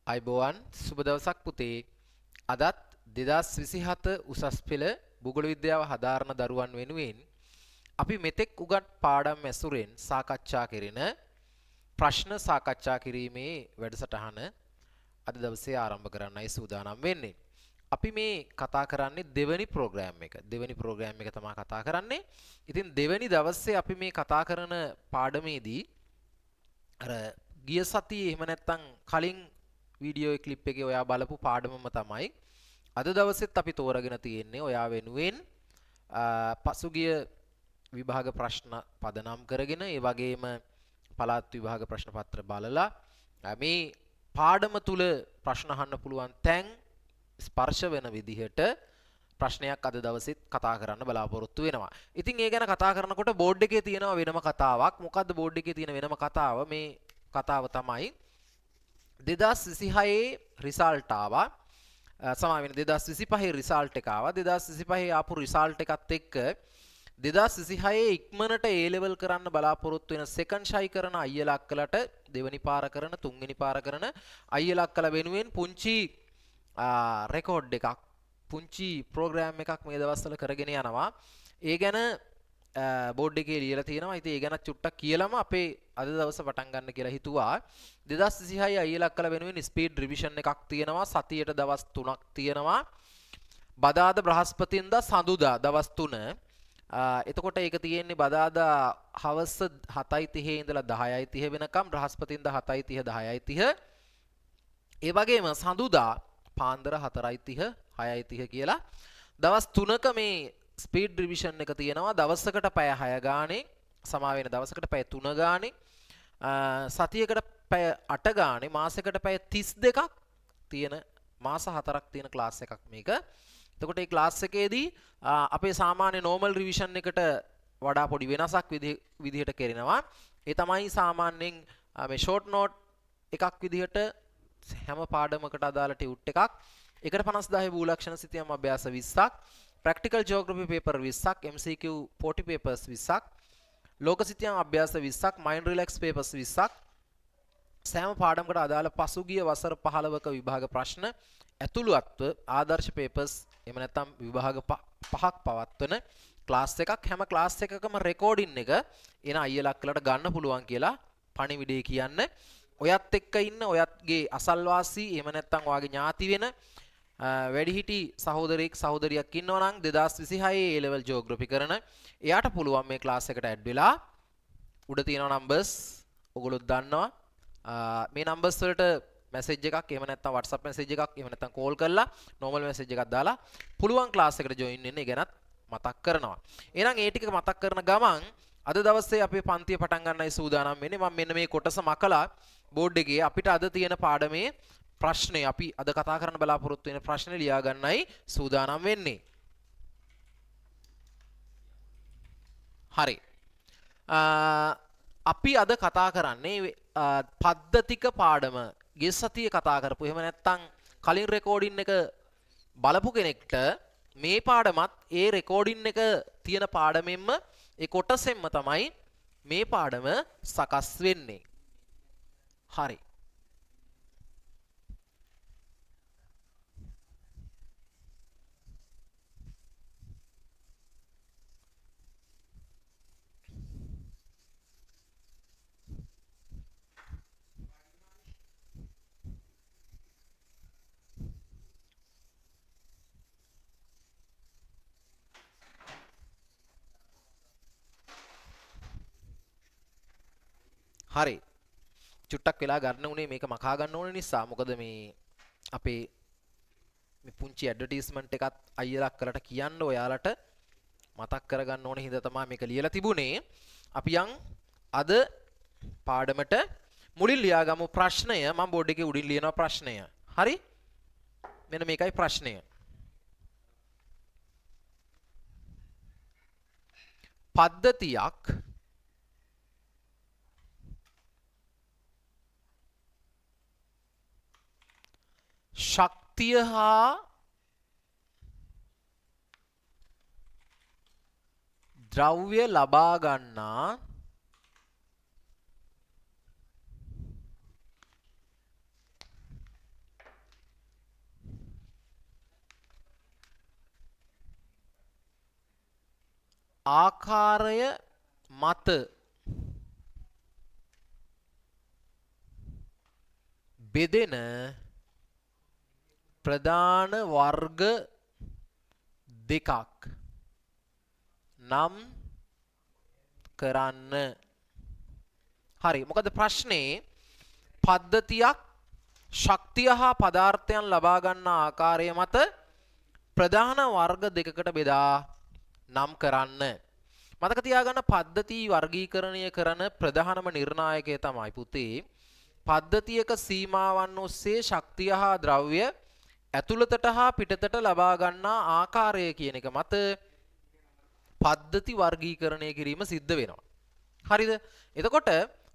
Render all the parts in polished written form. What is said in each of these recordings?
අයිබෝවන් සුබ දවසක් පුතේ. අදත් 2027 උසස් පෙළ භූගෝල විද්‍යාව හදාරන දරුවන් වෙනුවෙන් අපි මෙතෙක් උගත් පාඩම් ඇසුරෙන් සාකච්ඡා කෙරෙන ප්‍රශ්න සාකච්ඡා කිරීමේ වැඩසටහන අද දවසේ ආරම්භ කරන්නයි සූදානම් වෙන්නේ. අපි මේ කතා කරන්නේ දෙවැනි ප්‍රෝග්‍රෑම් එක. දෙවැනි ප්‍රෝග්‍රෑම් එක තමයි කතා කරන්නේ. ඉතින් දෙවැනි දවසේ අපි මේ කතා කරන පාඩමේදී අර ගිය සතියේ එහෙම නැත්නම් කලින් වීඩියෝ ක්ලිප් එකේ ඔයා බලපු පාඩමම තමයි අද දවසෙත් අපි තෝරගෙන තියෙන්නේ ඔයා වෙනුවෙන් පසුගිය විභාග ප්‍රශ්න පදනම් කරගෙන ඒ වගේම පළාත් විභාග ප්‍රශ්න පත්‍ර බලලා මේ පාඩම තුල ප්‍රශ්න අහන්න පුළුවන් තැන් ස්පර්ශ වෙන විදිහට ප්‍රශ්නයක් අද දවසෙත් කතා කරන්න බලාපොරොත්තු වෙනවා. ඉතින් ඒ ගැන කතා කරනකොට බෝඩ් එකේ තියෙනවා වෙනම කතාවක්. මොකද්ද බෝඩ් එකේ තියෙන වෙනම කතාව? මේ කතාව තමයි 2026 රිසල්ට් ආවා. සමා වෙන 2025 රිසල්ට් එක ආවා. 2025 ආපු රිසල්ට් එකත් එක්ක 2026 ඉක්මනට A level කරන්න බලාපොරොත්තු වෙන සෙකන්ඩ් ෂයි කරන අයියලා අක්කලට දෙවනි පාර කරන තුන්වෙනි පාර කරන අයියලා අක්කලා වෙනුවෙන් පුංචි රෙකෝඩ් එකක් පුංචි ප්‍රෝග්‍රෑම් එකක් මේ දවස්වල කරගෙන යනවා. ඒ ගැන බෝඩ් එකේ ලියලා තියෙනවා. ඉතින් ඒ ගැන චුට්ටක් කියලාම අපේ අද දවස පටන් ගන්න කියලා හිතුවා. 2026 අයියලා අක්කලා වෙනුවෙන් ස්පීඩ් රිවිෂන් එකක් තියෙනවා. සතියට දවස් 3ක් තියෙනවා. බදාදා බ්‍රහස්පතින්දා සඳුදා දවස් 3. එතකොට ඒක තියෙන්නේ බදාදා හවස 7:30 ඉඳලා 10:30 වෙනකම්, බ්‍රහස්පතින්දා 7:30 10:30. ඒ වගේම සඳුදා පාන්දර 4:30 6:30 කියලා දවස් 3ක මේ ස්පීඩ් රිවිෂන් එක තියෙනවා. දවසකට පැය 6 ගානේ, සමා වෙන දවසකට පැය 3 ගානේ, සතියකට පැය 8 ගානේ, මාසයකට පැය 32ක් තියෙන මාස 4ක් තියෙන ක්ලාස් එකක් මේක. එතකොට මේ ක්ලාස් එකේදී අපේ සාමාන්‍ය නෝමල් රිවිෂන් එකට වඩා පොඩි වෙනසක් විදිහට කරනවා. ඒ තමයි සාමාන්‍යයෙන් මේ ෂෝට් නෝට් එකක් විදිහට හැම පාඩමකට අදාළ ටියුට් එකක්. එකට 50000 භූලක්ෂණ සිතියම් අභ්‍යාස 20ක්, ප්‍රැක්ටිකල් ජියෝග්‍රැෆි පේපර් 20ක්, MCQ 40 papers 20ක්, ලෝක සිතියම් අභ්‍යාස 20ක්, මයින්ඩ් රිලැක්ස් papers 20ක්. සෑම පාඩමකට අදාළ පසුගිය වසර 15ක විභාග ප්‍රශ්න ඇතුළුත්ව ආදර්ශ papers එහෙම නැත්නම් විභාග 5ක් පවත්වන ක්ලාස් එකක්. හැම ක්ලාස් එකකම රෙකෝඩින් එක එන අයියලා අක්කලට ගන්න පුළුවන් කියලා පණිවිඩය කියන්න. ඔයත් එක්ක ඉන්න ඔයත්ගේ අසල්වාසී එහෙම නැත්නම් ඔයාගේ ඥාති වෙන වැඩිහිටි සහෝදරයෙක් සහෝදරියක් ඉන්නවා නම් 2026 A level geography කරන එයාට පුළුවන් මේ ක්ලාස් එකට ඇඩ් වෙලා උඩ තියෙන නම්බර්ස් ඔයගොල්ලෝ දන්නවා. මේ නම්බර්ස් වලට මැසේජ් එකක් එහෙම නැත්නම් WhatsApp මැසේජ් එකක් එහෙම නැත්නම් කෝල් කරලා normal මැසේජ් එකක් දාලා පුළුවන් ක්ලාස් එකට ජොයින් වෙන්න. ඒ ගැනත් මතක් කරනවා. එහෙනම් ඒ ටික මතක් කරන ගමන් අද දවසේ අපේ පන්තිය පටන් ගන්නයි සූදානම් වෙන්නේ. මම මෙන්න මේ කොටස මකලා බෝඩ් එකේ අපිට අද තියෙන පාඩමේ ප්‍රශ්නේ අපි අද කතා කරන්න බලාපොරොත්තු වෙන ප්‍රශ්නේ ලියා ගන්නයි සූදානම් වෙන්නේ. හරි. අපි අද කතා කරන්නේ පද්ධතික පාඩම. ගේ සතියේ කතා කරපු එහෙම නැත්නම් කලින් රෙකෝඩින් එක බලපු කෙනෙක්ට මේ පාඩමත් ඒ රෙකෝඩින් එක තියෙන පාඩමෙන්ම ඒ කොටසෙන්ම තමයි මේ පාඩම සකස් වෙන්නේ. හරි. හරි. චුට්ටක් වෙලා ගන්න උනේ මේක මකා ගන්න ඕන නිසා. මොකද මේ අපේ මේ පුංචි ඇඩ්වර්ටයිස්මන්ට් එකත් අයියලා අක්කලට කියන්න ඔයාලට මතක් කරගන්න ඕන හින්දා තමයි මේක ලියලා තිබුණේ. අපි යන් අද පාඩමට මුලින් ලියාගමු ප්‍රශ්නය. මම බෝඩ් එකේ උඩින් ලියනවා ප්‍රශ්නය. හරි? මෙන්න මේකයි ප්‍රශ්නය. පද්ධතියක් ශක්තිය හා ද්‍රව්‍ය ලබා ගන්නා ආකාරය මත බෙදෙන ප්‍රධාන වර්ග දෙකක් නම් කරන්න. හරි. මොකද ප්‍රශ්නේ පද්ධතියක් ශක්තිය හා පදාර්ථයන් ලබා ගන්නා ආකාරය මත ප්‍රධාන වර්ග දෙකකට බෙදා නම් කරන්න. මතක තියාගන්න පද්ධති වර්ගීකරණය කරන ප්‍රධානම නිර්ණායකය තමයි පුතේ පද්ධතියක සීමාවන් ඔස්සේ ශක්තිය හා ද්‍රව්‍ය ඇතුළතට හා පිටතට ලබා ගන්නා ආකාරය කියන එක මත පද්ධති වර්ගීකරණය කිරීම සිද්ධ වෙනවා. හරිද? එතකොට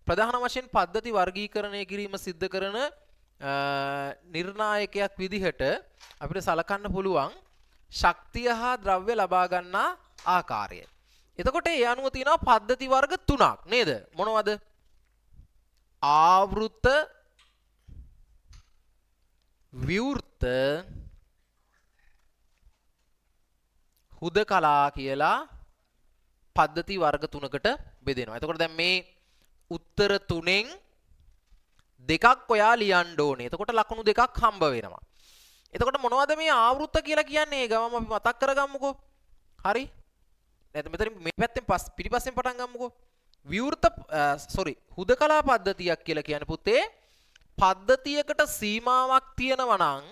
ප්‍රධාන වශයෙන් පද්ධති වර්ගීකරණය කිරීම සිද්ධ කරන නිර්ණායකයක් විදිහට අපිට සලකන්න පුළුවන් ශක්තිය හා ද්‍රව්‍ය ලබා ගන්නා ආකාරය. එතකොට ඒ අනුව තියෙනවා පද්ධති වර්ග තුනක් නේද? මොනවද? ආවෘත, විවෘත, හුදකලා කියලා පද්ධති වර්ග තුනකට බෙදෙනවා. එතකොට දැන් මේ උත්තර තුනෙන් දෙකක් ඔයා ලියන්න ඕනේ. එතකොට ලකුණු දෙකක් හම්බ වෙනවා. එතකොට මොනවද මේ ආවෘත කියලා කියන්නේ? ඒ ගමම අපි මතක් කරගමුකෝ. හරි? නැත්නම් මෙතන මේ පැත්තෙන් පිටිපස්සෙන් පටන් ගමුකෝ. විවෘත හුදකලා පද්ධතියක් කියලා කියන්නේ පුතේ පද්ධතියකට සීමාවක් තියෙනවා නම්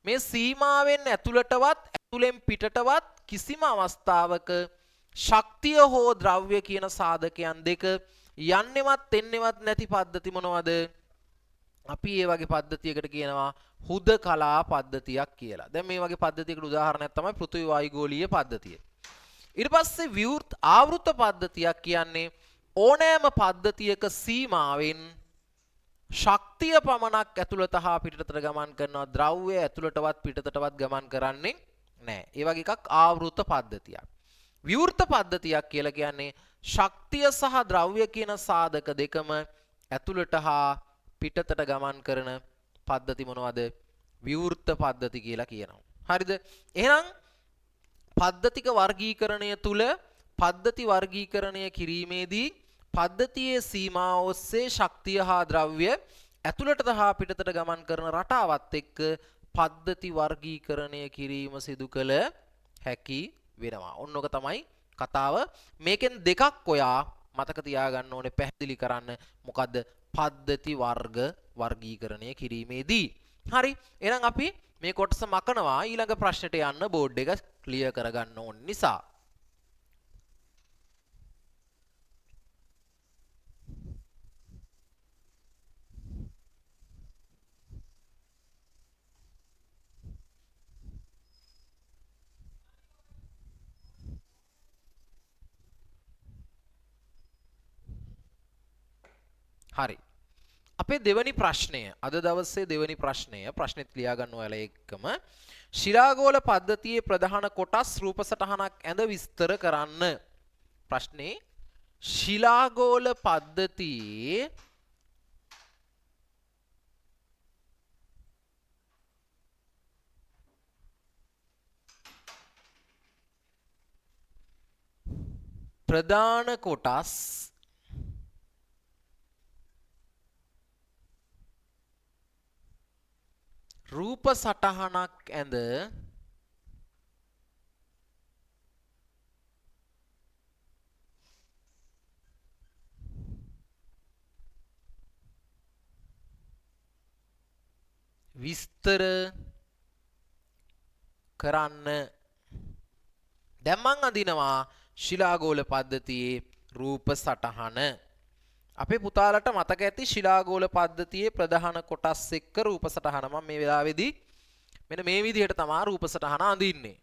මේ සීමාවෙන් ඇතුළටවත් ඇතුළෙන් පිටටවත් කිසිම අවස්ථාවක ශක්තිය හෝ ද්‍රව්‍ය කියන සාධකයන් දෙක යන්නෙවත් එන්නෙවත් නැති පද්ධති මොනවද? අපි මේ වගේ පද්ධතියකට කියනවා හුදකලා පද්ධතියක් කියලා. දැන් මේ වගේ පද්ධතියකට උදාහරණයක් තමයි පෘථිවි වායුගෝලීය පද්ධතිය. ඊට පස්සේ ආවෘත පද්ධතියක් කියන්නේ ඕනෑම පද්ධතියක සීමාවෙන් ශක්තිය පමණක් ඇතුළත හා පිටතට ගමන් කරනවා ද්‍රව්‍ය ඇතුළටවත් පිටතටවත් ගමන් කරන්නේ නැහැ. ඒ වගේ එකක් ආවෘත පද්ධතියක්. විවෘත පද්ධතියක් කියලා කියන්නේ ශක්තිය සහ ද්‍රව්‍ය කියන සාධක දෙකම ඇතුළට හා පිටතට ගමන් කරන පද්ධති මොනවද? විවෘත පද්ධති කියලා කියනවා. හරිද? එහෙනම් පද්ධතික වර්ගීකරණය තුල පද්ධති වර්ගීකරණය කිරීමේදී පද්ධතියේ සීමා ඔස්සේ ශක්තිය හා ද්‍රව්‍ය ඇතුළට හා පිටතට ගමන් කරන රටාවත් එක්ක පද්ධති වර්ගීකරණය කිරීම සිදු කළ හැකි වෙනවා. ඔන්නෝක තමයි කතාව. මේකෙන් දෙකක් ඔයා මතක තියාගන්න ඕනේ පැහැදිලි කරන්න. මොකද්ද? පද්ධති වර්ග වර්ගීකරණය කිරීමේදී. හරි. එහෙනම් අපි මේ කොටස මකනවා ඊළඟ ප්‍රශ්නෙට යන්න බෝඩ් එක ක්ලියර් කරගන්න ඕන නිසා. හරි. අපේ දෙවැනි ප්‍රශ්නය අද දවසේ දෙවැනි ප්‍රශ්නෙත් ලියා ගන්න ඔයාලා එක්කම ශිලාගෝල පද්ධතියේ ප්‍රධාන කොටස් රූප සටහනක් ඇඳ විස්තර කරන්න. ප්‍රශ්නේ ශිලාගෝල පද්ධතියේ ප්‍රධාන කොටස් රූප සටහනක් ඇඳ විස්තර කරන්න. දැන් මං අඳිනවා ශිලාගෝල පද්ධතියේ රූප සටහන. අපේ පුතාලට මතක ඇති ශිලාගෝල පද්ධතියේ ප්‍රධාන කොටස් එක්ක රූප සටහන මම මේ වෙලාවේදී මෙන්න මේ විදිහට තමයි රූප සටහන අඳින්නේ.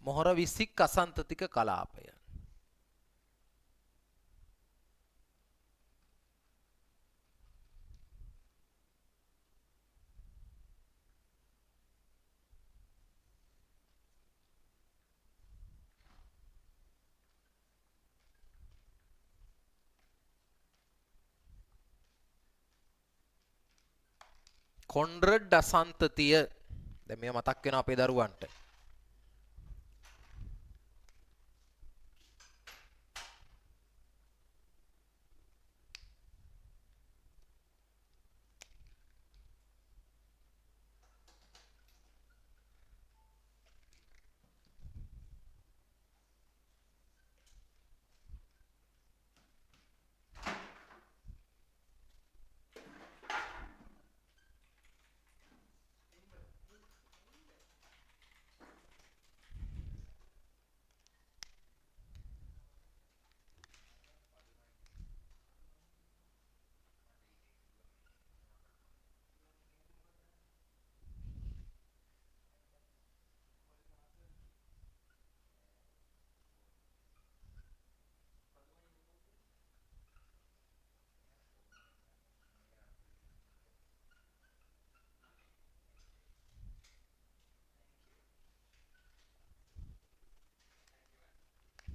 මොහොර විසික් අසන්තතික කලාපය. කොන්රඩ් අසන්තතිය. දැන් මේ මතක් වෙනවා අපේ දරුවන්ට.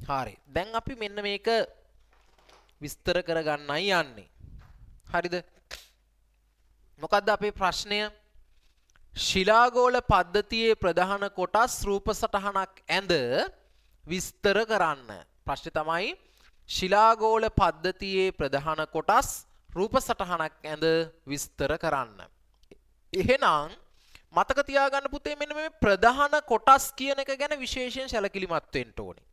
හරි. දැන් අපි මෙන්න මේක විස්තර කරගන්නයි යන්නේ. හරිද? මොකද්ද අපේ ප්‍රශ්නය? ශිලාගෝල පද්ධතියේ ප්‍රධාන කොටස් රූප සටහනක් ඇඳ විස්තර කරන්න. ප්‍රශ්නේ තමයි ශිලාගෝල පද්ධතියේ ප්‍රධාන කොටස් රූප සටහනක් ඇඳ විස්තර කරන්න. එහෙනම් මතක තියාගන්න පුතේ මෙන්න මේ ප්‍රධාන කොටස් කියන එක ගැන විශේෂයෙන් සැලකිලිමත් වෙන්න ඕනේ.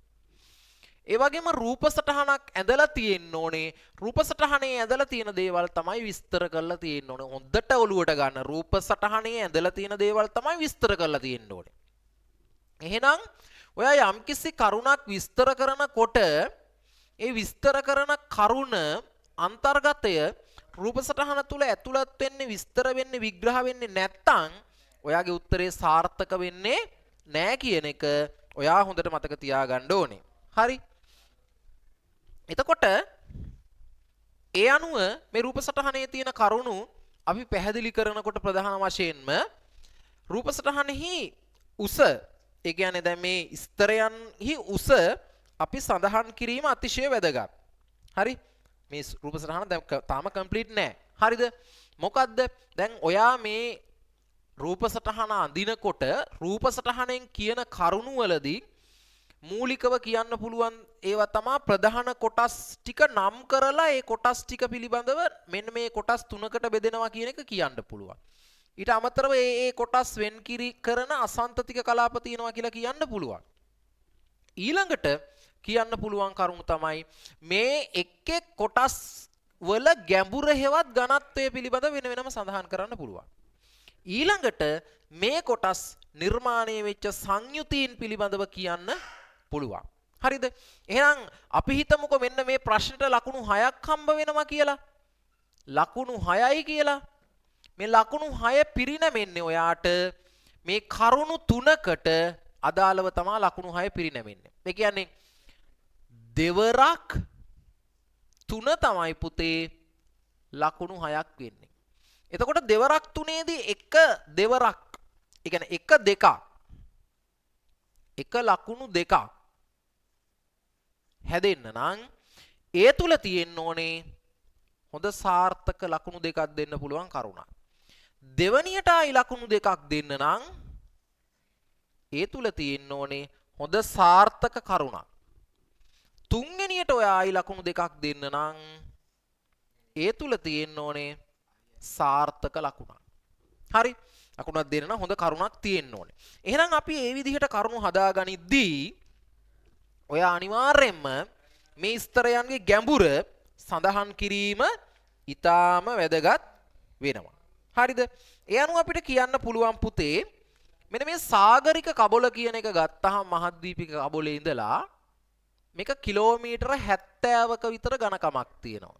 ඒ වගේම රූප සටහනක් ඇඳලා තියෙන්න ඕනේ. රූප සටහනේ ඇඳලා තියෙන දේවල් තමයි විස්තර කරලා තියෙන්න ඕනේ. හොඳට ඔලුවට ගන්න. රූප සටහනේ ඇඳලා තියෙන දේවල් තමයි විස්තර කරලා තියෙන්න ඕනේ. එහෙනම් ඔයා යම්කිසි කරුණක් විස්තර කරනකොට ඒ විස්තර කරන කරුණ අන්තර්ගතය රූප සටහන තුල ඇතුළත් වෙන්නේ විස්තර වෙන්නේ විග්‍රහ වෙන්නේ නැත්නම් ඔයාගේ උත්තරේ සාර්ථක වෙන්නේ නැහැ කියන එක ඔයා හොඳට මතක තියාගන්න ඕනේ. හරි. එතකොට ඒ අනුව මේ රූප සටහනේ තියෙන කරුණු අපි පැහැදිලි කරනකොට ප්‍රධාන වශයෙන්ම රූප සටහනෙහි උස, ඒ කියන්නේ දැන් මේ ස්තරයන්හි උස අපි සඳහන් කිරීම අතිශය වැදගත්. හරි? මේ රූප සටහන දැන් තාම කම්ප්ලීට් නෑ. හරිද? මොකද්ද? දැන් ඔයා මේ රූප සටහන අඳිනකොට රූප සටහනෙන් කියන කරුණු වලදී මූලිකව කියන්න පුළුවන් ඒවා තමයි ප්‍රධාන කොටස් ටික නම් කරලා ඒ කොටස් ටික පිළිබඳව මෙන්න මේ කොටස් තුනකට බෙදෙනවා කියන එක කියන්න පුළුවන්. ඊට අමතරව ඒ කොටස් වෙන් කරන අසන්තතික කලාප තියෙනවා කියලා කියන්න පුළුවන්. ඊළඟට කියන්න පුළුවන් කරුණු තමයි මේ එක් එක් කොටස් වල ගැඹුර හේවත් ඝනත්වය පිළිබඳ වෙන වෙනම සඳහන් කරන්න පුළුවන්. ඊළඟට මේ කොටස් නිර්මාණය වෙච්ච සංයුතීන් පිළිබඳව කියන්න පුළුවන්. හරිද? එහෙනම් අපි හිතමුකෝ මෙන්න මේ ප්‍රශ්නෙට ලකුණු 6ක් හම්බ වෙනවා කියලා. ලකුණු 6යි කියලා. මේ ලකුණු 6 පිරිනැමෙන්නේ ඔයාට මේ කරුණු 3කට අදාළව තමයි ලකුණු 6 පිරිනැමෙන්නේ. ඒ කියන්නේ දෙවරක් 3 තමයි පුතේ ලකුණු 6ක් වෙන්නේ. එතකොට දෙවරක් 3ේදී එක දෙවරක්, ඒ කියන්නේ එක දෙකක්, එක ලකුණු දෙකක් හැදෙන්න නම් ඒ තුල තියෙන්න ඕනේ හොඳ සාර්ථක ලකුණු දෙකක් දෙන්න පුළුවන් කරුණක්. දෙවණියට ආයි ලකුණු දෙකක් දෙන්න නම් ඒ තුල තියෙන්න ඕනේ හොඳ සාර්ථක කරුණක්. තුන්වෙනියට ඔය ආයි ලකුණු දෙකක් දෙන්න නම් ඒ තුල තියෙන්න ඕනේ සාර්ථක ලකුණක්. හරි? ලකුණක් දෙන්න නම් හොඳ කරුණක් තියෙන්න ඕනේ. එහෙනම් අපි මේ විදිහට කරුණු හදාගනිද්දී ඔය අනිවාර්යයෙන්ම මේ ස්තරයන්ගේ ගැඹුර සඳහන් කිරීම ඊටාම වැදගත් වෙනවා. හරිද? ඒ අනුව අපිට කියන්න පුළුවන් පුතේ මෙන්න මේ සාගරික කබොල කියන එක ගත්තාම මහද්වීපික කබොලේ ඉඳලා මේක කිලෝමීටර 70ක විතර ඝනකමක් තියෙනවා.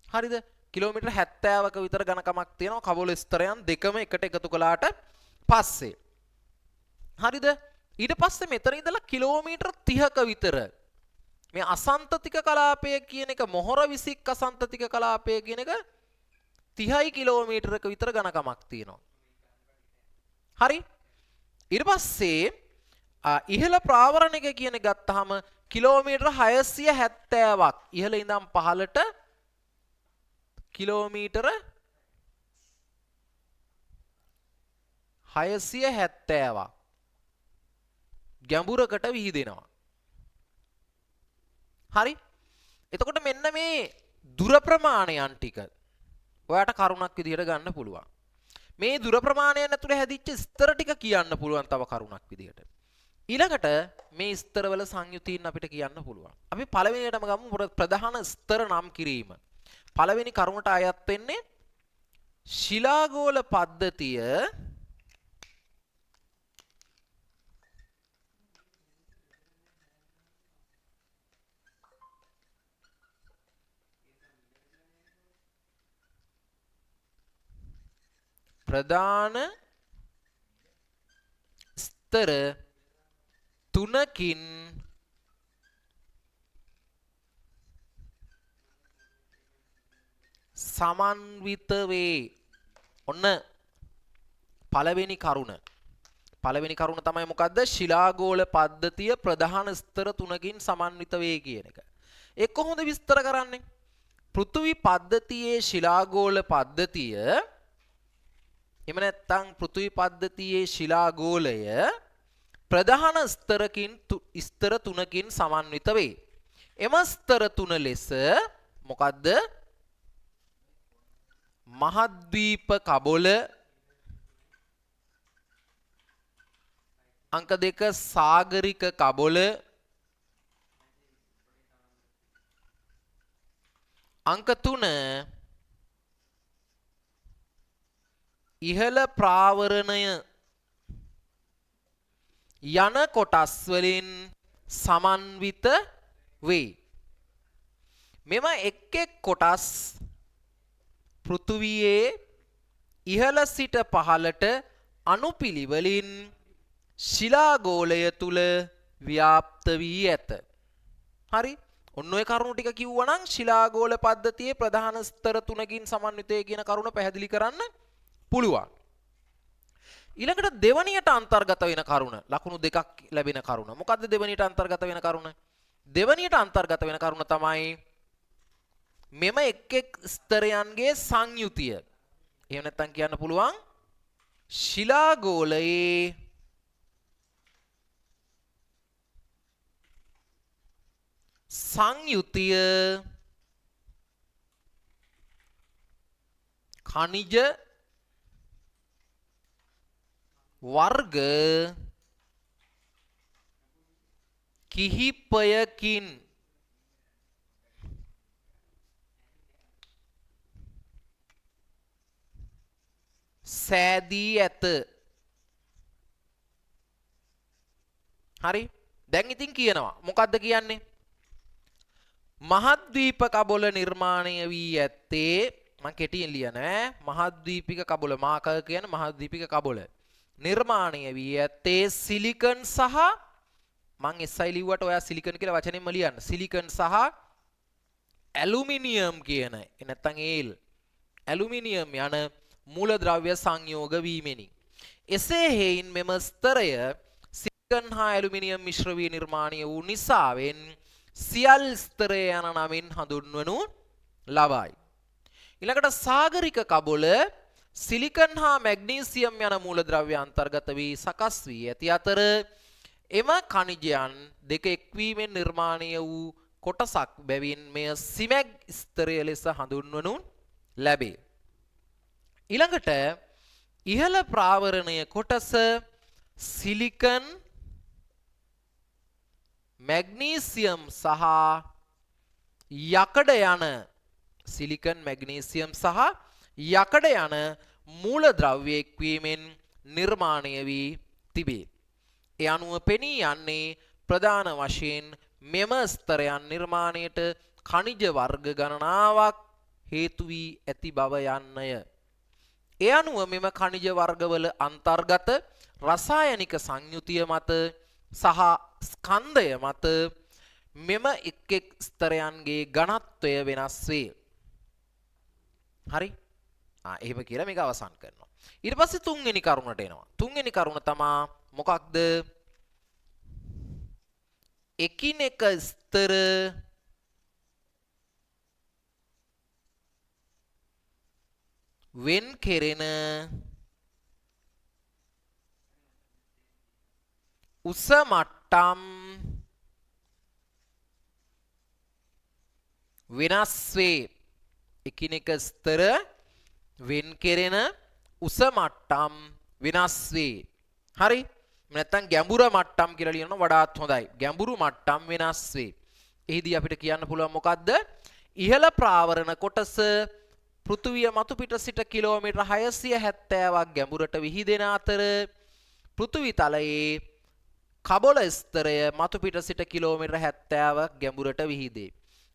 හරිද? කිලෝමීටර් 70ක විතර ඝනකමක් තියෙනවා කබොල ස්තරයන් දෙකම එකට එකතු කළාට පස්සේ. හරිද? ඊට පස්සේ මෙතන ඉඳලා කිලෝමීටර් 30ක විතර මේ අසන්තතික කලාපය කියන එක මොහොර විසික් අසන්තතික කලාපය කියන එක 30යි කිලෝමීටරක විතර ඝනකමක් තියෙනවා. හරි? ඊට පස්සේ ඉහළ ප්‍රාවරණික කියන ගත්තාම කිලෝමීටර 670ක් ඉහළ ඉඳන් පහළට කිලෝමීටර 670ක් ගැඹුරකට විහිදෙනවා. හරි? එතකොට මෙන්න මේ දුර ප්‍රමාණයන් ටික ඔයාට කරුණක් විදිහට ගන්න පුළුවන්. මේ දුර ප්‍රමාණයන් ඇතුලේ හැදිච්ච ස්තර ටික කියන්න පුළුවන් තව කරුණක් විදිහට. ඊළඟට මේ ස්තරවල සංයුතීන් අපිට කියන්න පුළුවන්. අපි පළවෙනියටම ගමු ප්‍රධාන ස්තර නම් කිරීම. පළවෙනි කරුණට අයත් වෙන්නේ ශිලාගෝල පද්ධතිය ප්‍රධාන ස්තර තුනකින් සමන්විත වේ. ඔන්න පළවෙනි කරුණ. පළවෙනි කරුණ තමයි මොකද්ද? ශිලාගෝල පද්ධතිය ප්‍රධාන ස්තර තුනකින් සමන්විත වේ කියන එක. ඒක කොහොමද විස්තර කරන්නේ? පෘථිවි පද්ධතියේ ශිලාගෝල පද්ධතිය එහෙම නැත්නම් පෘථිවි පද්ධතියේ ශිලාගෝලය ප්‍රධාන ස්තර තුනකින් සමන්විත වේ. එම ස්තර තුන ලෙස මොකද්ද? මහද්වීප කබොල, අංක 2 සාගරික කබොල, අංක 3 ඉහළ ප්‍රාවරණය යන කොටස් වලින් සමන්විත වේ. මෙම එක් එක් කොටස් පෘථුවියේ ඉහළ සිට පහළට අනුපිළිවෙලින් ශිලාගෝලය තුල ව්‍යාප්ත වී ඇත. හරි? ඔන්න ඔය කරුණු ටික කිව්වනම් ශිලාගෝල පද්ධතියේ ප්‍රධාන ස්තර තුනකින් සමන්විතය කියන කරුණ පැහැදිලි කරන්න පුළුවන්. ඊළඟට දෙවණියට අන්තර්ගත වෙන කරුණ ලකුණු දෙකක් ලැබෙන කරුණ. මොකද්ද දෙවණියට අන්තර්ගත වෙන කරුණ? දෙවණියට අන්තර්ගත වෙන කරුණ තමයි මෙම එක් එක් ස්තරයන්ගේ සංයුතිය. එහෙම නැත්නම් කියන්න පුළුවන් ශිලාගෝලයේ සංයුතිය khනිජ වර්ග කිහිපයකින් සෑදී ඇත. හරි? දැන් ඉතින් කියනවා මොකද්ද කියන්නේ? මහද්වීප කබොල නිර්මාණය වී ඇත්තේ මම කෙටියෙන් ලියන මහද්වීපික කබොල මාක කියන මහද්වීපික කබොල නිර්මාණය වී ඇත්තේ සිලිකන් සහ මං SI ලිව්වට ඔයා සිලිකන් කියලා වචනෙන්ම ලියන්න. සිලිකන් සහ ඇලුමිනියම් කියන නැත්නම් ඒල් ඇලුමිනියම් යන මූලද්‍රව්‍ය සංයෝග වීමෙනි. එසේ හේයින් මෙම ස්තරය සිලිකන් හා ඇලුමිනියම් මිශ්‍ර වී නිර්මාණය වූ නිසාවෙන් සියල් ස්තරය යන නමින් හඳුන්වනු ලබයි. ඊළඟට සාගරික කබොල සිලිකන් හා මැග්නීසියම් යන මූලද්‍රව්‍ය අන්තර්ගත වී සකස් වී ඇති අතර එම ඛනිජයන් දෙක එක්වීමෙන් නිර්මාණය වූ කොටසක් බැවින් මෙය සිමැග් ස්තරය ලෙස හඳුන්වනු ලැබේ. ඊළඟට ඉහළ ප්‍රාවරණය කොටස සිලිකන් මැග්නීසියම් සහ යකඩ යන සිලිකන් මැග්නීසියම් සහ යකඩ යන මූලද්‍රව්‍ය එක්වීමෙන් නිර්මාණය වී තිබේ. ඒ අනුව පෙනී යන්නේ ප්‍රධාන වශයෙන් මෙම ස්තරයන් නිර්මාණයට ඛනිජ වර්ග ගණනාවක් හේතු වී ඇති බව යන්නය. ඒ අනුව මෙම ඛනිජ වර්ගවල අන්තර්ගත රසායනික සංයුතිය මත සහ ස්කන්ධය මත මෙම එක් එක් ස්තරයන්ගේ ඝනත්වය වෙනස් වේ. හරි? එහෙම කියලා මේක අවසන් කරනවා. ඊට පස්සේ තුන්වෙනි කරුණට එනවා. තුන්වෙනි කරුණ තමා මොකක්ද? එකිනෙක ස්තර වෙන් කෙරෙන උස මට්ටම් වෙනස් වේ. එකිනෙක ස්තර වෙන් කෙරෙන උස මට්ටම් වෙනස් වේ. හරි? නැත්තම් ගැඹුර මට්ටම් කියලා ලියනවා වඩාත් හොඳයි. ගැඹුරු මට්ටම් වෙනස් වේ. එහිදී අපිට කියන්න පුළුවන් මොකද්ද? ඉහළ ප්‍රාවරණ කොටස පෘථුවිය මතු පිට සිට කිලෝමීටර් 670ක් ගැඹුරට විහිදෙන අතර පෘථුවි තලයේ කබොල ස්තරය මතු පිට සිට කිලෝමීටර් 70ක් ගැඹුරට විහිදේ.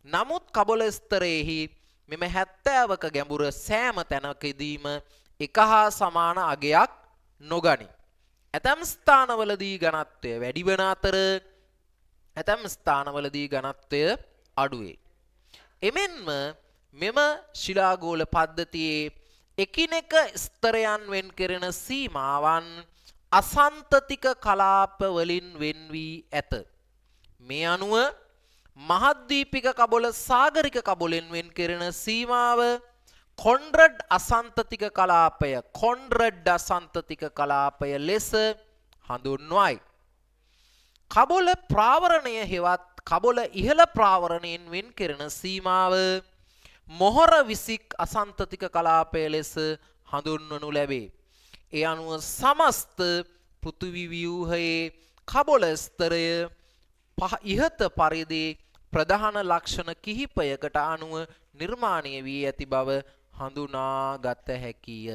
නමුත් කබොල ස්තරයේහි මෙම 70ක ගැඹුර සෑම තැනකදීම එක හා සමාන අගයක් නොගනී. ඇතැම් ස්ථානවලදී ඝනත්වය වැඩි වන අතර ඇතැම් ස්ථානවලදී ඝනත්වය අඩු වේ. එමෙන්ම මෙම ශිලාගෝල පද්ධතියේ එකිනෙක ස්තරයන් වෙන් කෙරෙන සීමාවන් අසන්තතික කලාප වලින් වෙන් වී ඇත. මේ අනුව මහද්වීපික කබොල සාගරික කබොලෙන් වෙන් කෙරෙන සීමාව කොන්රඩ් අසන්තතික කලාපය ලෙස හඳුන්වයි. කබොල ප්‍රාවරණය හෙවත් කබොල ඉහළ ප්‍රාවරණයෙන් වෙන් කෙරෙන සීමාව මොහොර විසික් අසන්තතික කලාපය ලෙස හඳුන්වනු ලැබේ. ඒ අනුව සමස්ත පෘථිවි ව්‍යුහයේ කබොල ස්තරය ඉහත පරිදි ප්‍රධාන ලක්ෂණ කිහිපයකට අනුව නිර්මාණය වී ඇති බව හඳුනාගත හැකිය.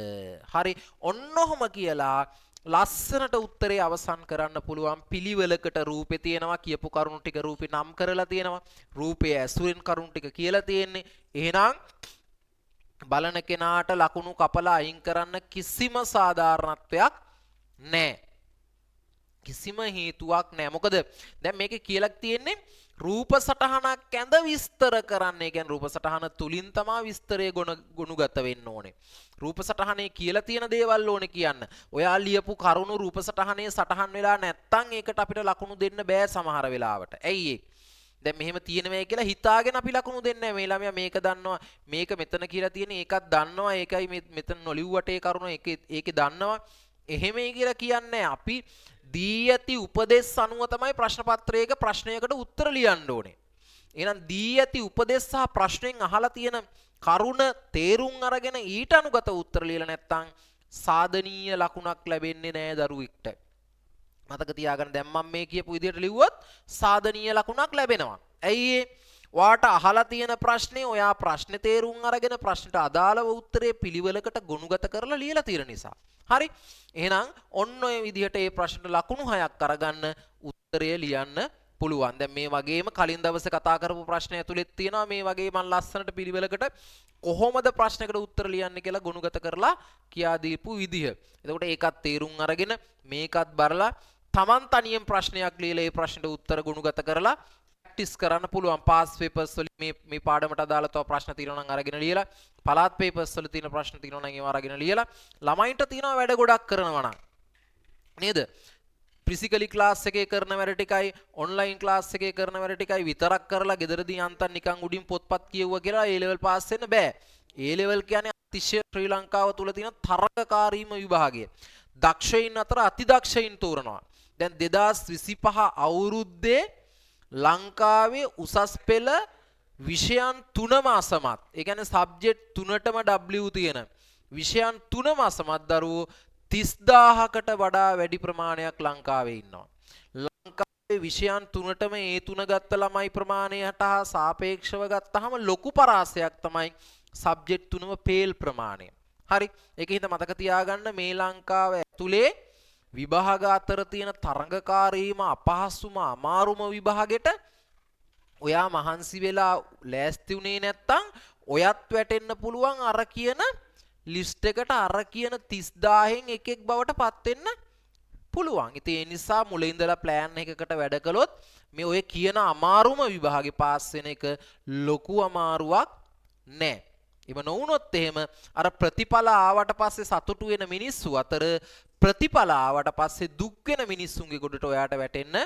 හරි, ඔන්නෝම කියලා ලස්සනට උත්තරේ අවසන් කරන්න පුළුවන් පිළිවෙලකට රූපේ තියෙනවා, කියපු කරුණු ටික රූපේ නම් කරලා තියෙනවා, රූපයේ ඇසුරෙන් කරුණු ටික කියලා තියෙන්නේ. එහෙනම් බලන කෙනාට ලකුණු කපලා අයින් කරන්න කිසිම සාධාරණත්වයක් නැහැ. කිසිම හේතුවක් නැහැ. මොකද දැන් මේකේ කියලා තියෙන්නේ රූප සටහනක් ඇඳ විස්තර කරන්න. ඒ කියන්නේ රූප සටහන තුලින් තමයි විස්තරය ගොනුගත වෙන්න ඕනේ. රූප සටහනේ කියලා තියෙන දේවල් ඕනේ කියන්න. ඔයා ලියපු කරුණු රූප සටහනේ සටහන් වෙලා නැත්තම් ඒකට අපිට ලකුණු දෙන්න බෑ සමහර වෙලාවට. ඇයි ඒ? දැන් මෙහෙම තියෙනවයි කියලා හිතාගෙන අපි ලකුණු දෙන්නේ නැහැ. මේ ළමයා මේක දන්නවා, මේක මෙතන කියලා තියෙන ඒකත් දන්නවා, ඒකයි මෙතන නොලිව්වට ඒ කරුණ ඒකේ දන්නවා. එහෙමයි කියලා කියන්නේ අපි දී ඇති උපදේශ අනුව තමයි ප්‍රශ්න පත්‍රයක ප්‍රශ්නයකට උත්තර ලියන්න ඕනේ. එහෙනම් දී ඇති උපදේශ සහ ප්‍රශ්නෙන් අහලා තියෙන කරුණ තේරුම් අරගෙන ඊට අනුගත උත්තර ලියලා නැත්නම් සාධනීය ලකුණක් ලැබෙන්නේ නැහැ දරුවෙක්ට. මතක තියාගන්න, දැන් මම මේ කියපු විදිහට ලිව්වොත් සාධනීය ලකුණක් ලැබෙනවා. ඇයි ඒ? ඔයාට අහලා තියෙන ප්‍රශ්නේ ඔයා ප්‍රශ්නේ තේරුම් අරගෙන ප්‍රශ්නට අදාළව උත්තරේ පිළිවෙලකට ගොනුගත කරලා ලියලා තියෙන නිසා. හරි, එහෙනම් ඔන්න ඔය විදිහට මේ ප්‍රශ්නට ලකුණු 6ක් අරගන්න උත්තරය ලියන්න පුළුවන්. දැන් මේ වගේම කලින් දවසේ කතා කරපු ප්‍රශ්න ඇතුළෙත් තියෙනවා මේ වගේ මම ලස්සනට පිළිවෙලකට කොහොමද ප්‍රශ්නයකට උත්තර ලියන්නේ කියලා ගොනුගත කරලා කියා දීපු විදිහ. එතකොට ඒකත් තේරුම් අරගෙන මේකත් බලලා Taman තනියෙන් ප්‍රශ්නයක් ලියලා ඒ ප්‍රශ්නට උත්තර ගොනුගත කරලා ප්‍රැක්ටිස් කරන්න පුළුවන්. පාස් පේපර්ස් වලින් මේ පාඩමට අදාළ තව ප්‍රශ්න තියෙනවා නම් අරගෙන ලියලා, පළාත් පේපර්ස් වල තියෙන ප්‍රශ්න තියෙනවා නම් ඒවා අරගෙන ලියලා ළමයින්ට තියෙනවා වැඩ ගොඩක් කරනවා නම් නේද? ෆිසිකලි ක්ලාස් එකේ කරන වැඩ ටිකයි ඔන්ලයින් ක්ලාස් එකේ කරන වැඩ ටිකයි විතරක් කරලා ගෙදරදී යන්තම් නිකන් උඩින් පොත්පත් කියවුවා කියලා A level පාස් වෙන්න බෑ. A level කියන්නේ අතිශය ශ්‍රී ලංකාව තුල තියෙන තරගකාරීම විභාගය. දක්ෂයින් අතර අතිදක්ෂයින් තෝරනවා. දැන් 2025 අවුරුද්දේ ලංකාවේ උසස් පෙළ විෂයන් 3ම අසමත්. ඒ කියන්නේ සබ්ජෙක්ට් 3ටම W තියෙන විෂයන් 3ම අසමත් දරුවෝ 30000කට වඩා වැඩි ප්‍රමාණයක් ලංකාවේ ඉන්නවා. ලංකාවේ විෂයන් 3ටම ඒ 3 ගත්ත ළමයි ප්‍රමාණයට හා සාපේක්ෂව ගත්තාම ලොකු පරාසයක් තමයි සබ්ජෙක්ට් 3ම පේල් ප්‍රමාණය. හරි, ඒක හිත මතක තියාගන්න. මේ ලංකාව ඇතුලේ විභාග අතර තියෙන තරඟකාරීම අපහසුම අමාරුම විභාගෙට ඔයා මහන්සි වෙලා ලෑස්ති උනේ නැත්තම් ඔයත් වැටෙන්න පුළුවන් අර කියන ලිස්ට් එකට අර කියන 30000න් එකෙක් බවට පත් වෙන්න පුළුවන්. ඉතින් ඒ නිසා මුලින් ඉඳලා ප්ලෑන් එකකට වැඩ කළොත් මේ ඔය කියන අමාරුම විභාගේ පාස් වෙන එක ලොකු අමාරුවක් නෑ. එම නොවුනොත් එහෙම අර ප්‍රතිඵල ආවට පස්සේ සතුටු වෙන මිනිස්සු අතර ප්‍රතිඵල ආවට පස්සේ දුක් වෙන මිනිස්සුන්ගේ ගොඩට ඔයාට වැටෙන්න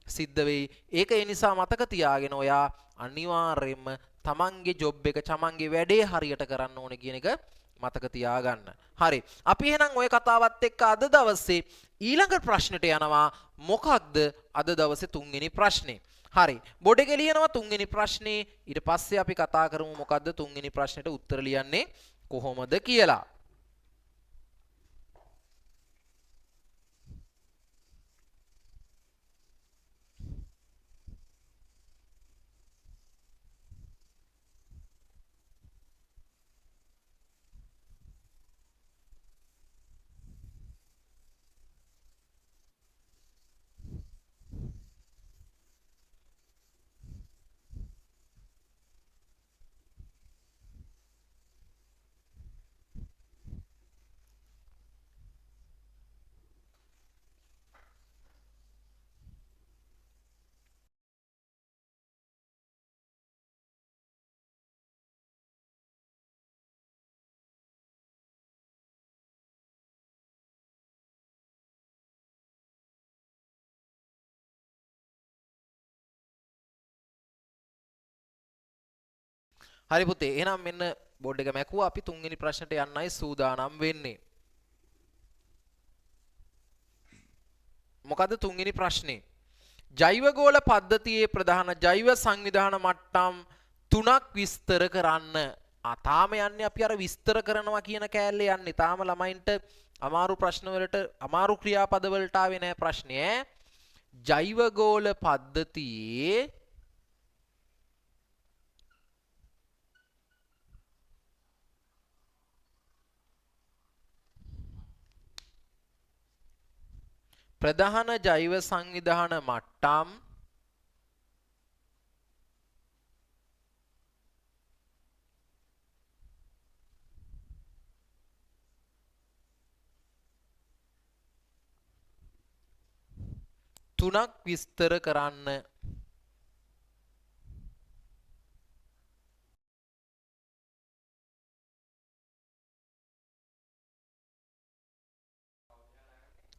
සිද්ධ වෙයි. ඒක ඒ නිසා මතක තියාගෙන ඔයා අනිවාර්යයෙන්ම තමන්ගේ ජොබ් එක තමන්ගේ වැඩේ හරියට කරන්න ඕනේ කියන එක මතක තියාගන්න. හරි. අපි එහෙනම් ওই කතාවත් එක්ක අද දවසේ ඊළඟ ප්‍රශ්නෙට යනවා. මොකක්ද අද දවසේ තුන්වෙනි ප්‍රශ්නේ? හරි. බෝඩ් එකේ ලියනවා තුන්වෙනි ප්‍රශ්නේ. ඊට පස්සේ අපි කතා කරමු මොකද්ද තුන්වෙනි ප්‍රශ්නෙට උත්තර ලියන්නේ කොහොමද කියලා. හරි පුතේ. එහෙනම් මෙන්න බෝඩ් එක මැකුවා. අපි තුන්වෙනි ප්‍රශ්නට යන්නයි සූදානම් වෙන්නේ. මොකද්ද තුන්වෙනි ප්‍රශ්නේ? ජෛවගෝල පද්ධතියේ ප්‍රධාන ජෛව සංවිධාන මට්ටම් 3ක් විස්තර කරන්න. තාම යන්නේ අපි අර විස්තර කරනවා කියන කෑල්ලේ යන්නේ. තාම ළමයින්ට අමාරු ප්‍රශ්න වලට අමාරු ක්‍රියාපද වලට ආවේ නැහැ ප්‍රශ්නේ ඈ. ජෛවගෝල පද්ධතියේ ප්‍රධාන ජෛව සංවිධාන මට්ටම් තුනක් විස්තර කරන්න.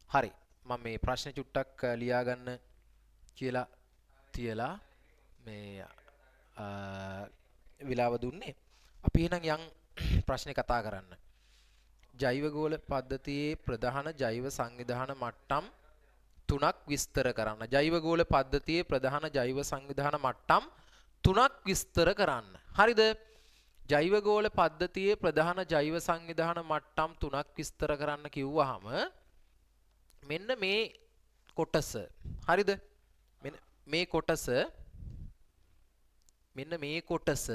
හරි. මම මේ ප්‍රශ්න චුට්ටක් ලියා ගන්න කියලා තියලා මේ විලාව දුන්නේ. අපි එහෙනම් යම් ප්‍රශ්නේ කතා කරන්න. ජෛවගෝල පද්ධතියේ ප්‍රධාන ජෛව සංවිධාන මට්ටම් 3ක් විස්තර කරන්න. ජෛවගෝල පද්ධතියේ ප්‍රධාන ජෛව සංවිධාන මට්ටම් 3ක් විස්තර කරන්න. හරිද? ජෛවගෝල පද්ධතියේ ප්‍රධාන ජෛව සංවිධාන මට්ටම් 3ක් විස්තර කරන්න කිව්වහම මෙන්න මේ කොටස. හරිද? මෙන්න මේ කොටස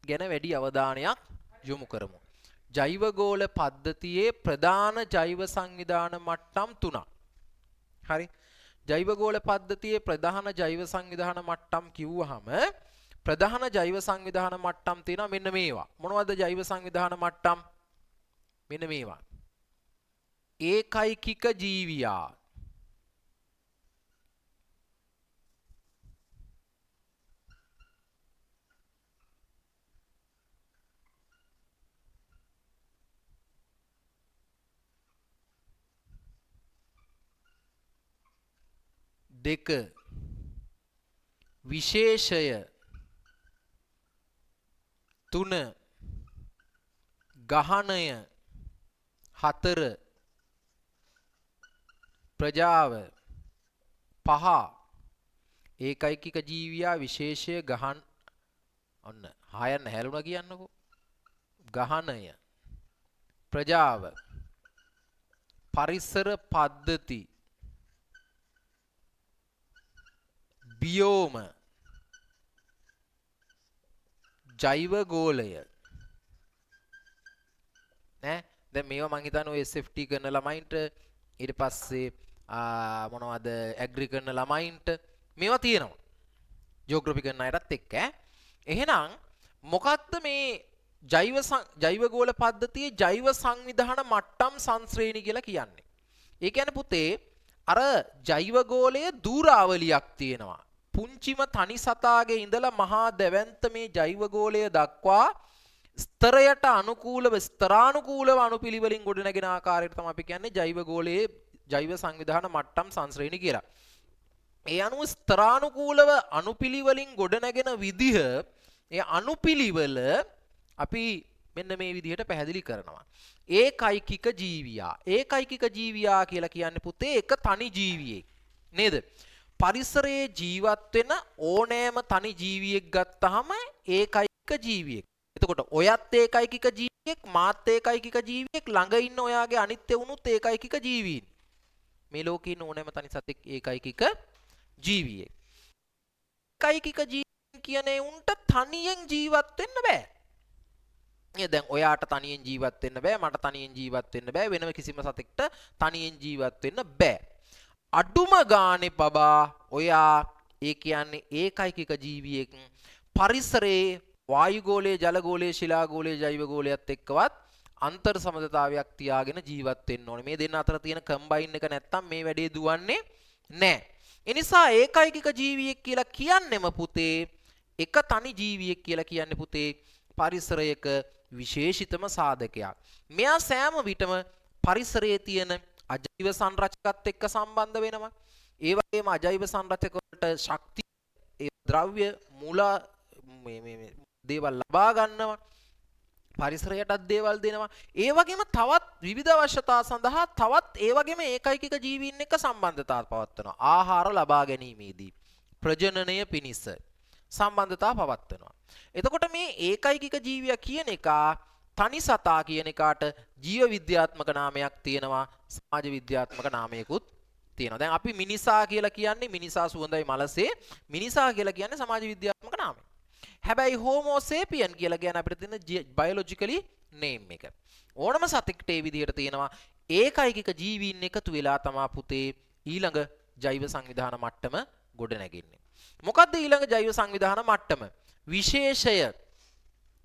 ගැන වැඩි අවධානයක් යොමු කරමු. ජෛවගෝල පද්ධතියේ ප්‍රධාන ජෛව සංවිධාන මට්ටම් 3ක්. හරි. ජෛවගෝල පද්ධතියේ ප්‍රධාන ජෛව සංවිධාන මට්ටම් කිව්වහම ප්‍රධාන ජෛව සංවිධාන මට්ටම් තියෙනවා මෙන්න මේවා. මොනවද ජෛව සංවිධාන මට්ටම්? මෙන්න මේවා. ඒකයිකික ජීවියා, දෙක විශේෂය, තුන ගහණය, හතර ප්‍රජාව, පහ ඒකයිකික ජීවියා විශේෂය ගහන් ඔන්න හයන්න හැලුණා කියන්නකෝ. ගහණය, ප්‍රජාව, පරිසර පද්ධති, බියෝම, ජෛව ගෝලය. ඈ දැන් මේවා මං හිතන්නේ ඔය SFT කරන ළමයින්ට ඊට පස්සේ මොනවද ඇග්‍රි කරන ළමයින්ට මේවා තියෙනවා. ජියෝග්‍රැෆි කරන අයටත් එක්ක එහෙනම් මොකක්ද මේ ජෛව ගෝල පද්ධතියේ ජෛව සංවිධාන මට්ටම් සංශ්‍රේණි කියලා කියන්නේ. ඒ කියන්නේ පුතේ අර ජෛව ගෝලයේ දූරාවලියක් තියෙනවා. පුංචිම තනි සතාගේ ඉඳලා මහා දැවැන්ත මේ ජෛව ගෝලය දක්වා ස්තරයට අනුකූලව ස්තරානුකූලව අණුපිළිවෙලින් ගොඩනැගෙන ආකාරයට තමයි අපි කියන්නේ ජෛව ගෝලයේ ජෛව සංවිධාන මට්ටම් සංශ්‍රේණි කියලා. ඒ අනුව ස්තරානුකූලව අණුපිළිවෙලින් ගොඩනැගෙන විදිහ ඒ අණුපිළිවෙල අපි මෙන්න මේ විදිහට පැහැදිලි කරනවා. ඒකයිකික ජීවියා. ඒකයිකික ජීවියා කියලා කියන්නේ පුතේ එක තනි ජීවියෙක්. නේද? පරිසරයේ ජීවත් වෙන ඕනෑම තනි ජීවියෙක් ගත්තාම ඒකයිකික ජීවියෙක්. එතකොට ඔයත් ඒකයිකික ජීවියෙක්, මාත් ඒකයිකික ජීවියෙක්, ළඟ ඉන්න ඔයාගේ අනිත්‍ය වුණුත් ඒකයිකික ජීවීන්. මේ ලෝකේ ඉන්න ඕනෑම තනි සතෙක් ඒකයිකික ජීවියෙක්. ඒකයිකික ජීවීන් කියන්නේ උන්ට තනියෙන් ජීවත් වෙන්න බෑ. දැන් ඔයාට තනියෙන් ජීවත් වෙන්න බෑ, මට තනියෙන් ජීවත් වෙන්න බෑ, වෙනම කිසිම සතෙක්ට තනියෙන් ජීවත් වෙන්න බෑ. අඩුම ගානේ බබා ඔයා ඒ කියන්නේ ඒකයිකික ජීවියෙක් පරිසරයේ වායු ගෝලයේ, ජල ගෝලයේ, ශිලා ගෝලයේ, ජෛව ගෝලයේත් එක්කවත් අන්තර් සමගතාවයක් තියාගෙන ජීවත් වෙන්න ඕනේ. මේ දෙන්න අතර තියෙන කම්බයින් එක නැත්තම් මේ වැඩේ දුවන්නේ නැහැ. ඒ නිසා ඒකයිකික ජීවියෙක් කියලා කියන්නෙම පුතේ එක තනි ජීවියෙක් කියලා කියන්නේ පුතේ පරිසරයක විශේෂිතම සාධකයක්. මෙයා සෑම විටම පරිසරයේ තියෙන අජෛව සංරචකත් එක්ක සම්බන්ධ වෙනවා. ඒ වගේම අජෛව සංරචක වලට ශක්තිය, ඒ ද්‍රව්‍ය, මූල මේ දේවල් ලබා ගන්නවා. පරිසරයටත් දේවල් දෙනවා. ඒ වගේම තවත් විවිධ අවශ්‍යතා සඳහා තවත් ඒ වගේම ඒකයිකික ජීවීන් එක්ක සම්බන්ධතා පවත්වනවා. ආහාර ලබා ගැනීමේදී ප්‍රජනනය පිණිස සම්බන්ධතා පවත්වනවා. එතකොට මේ ඒකයිකික ජීවියා කියන එක තනි සතා කියන එකාට ජීව විද්‍යාත්මක නාමයක් තියෙනවා, සමාජ විද්‍යාත්මක නාමයකුත් තියෙනවා. දැන් අපි මිනිසා කියලා කියන්නේ මිනිසා සුවඳයි මලසේ, මිනිසා කියලා කියන්නේ සමාජ විද්‍යාත්මක නාමය. හැබැයි හෝමෝ සේපියන් කියලා කියන අපිට තියෙන බයොලොජිකලි නේම් එක. ඕනම සතෙක්ට ඒ විදිහට තියෙනවා. ඒකයිකික ජීවීන් එකතු වෙලා තමා පුතේ ඊළඟ ජෛව සංවිධාන මට්ටම ගොඩ නැගෙන්නේ. මොකද්ද ඊළඟ ජෛව සංවිධාන මට්ටම? විශේෂය.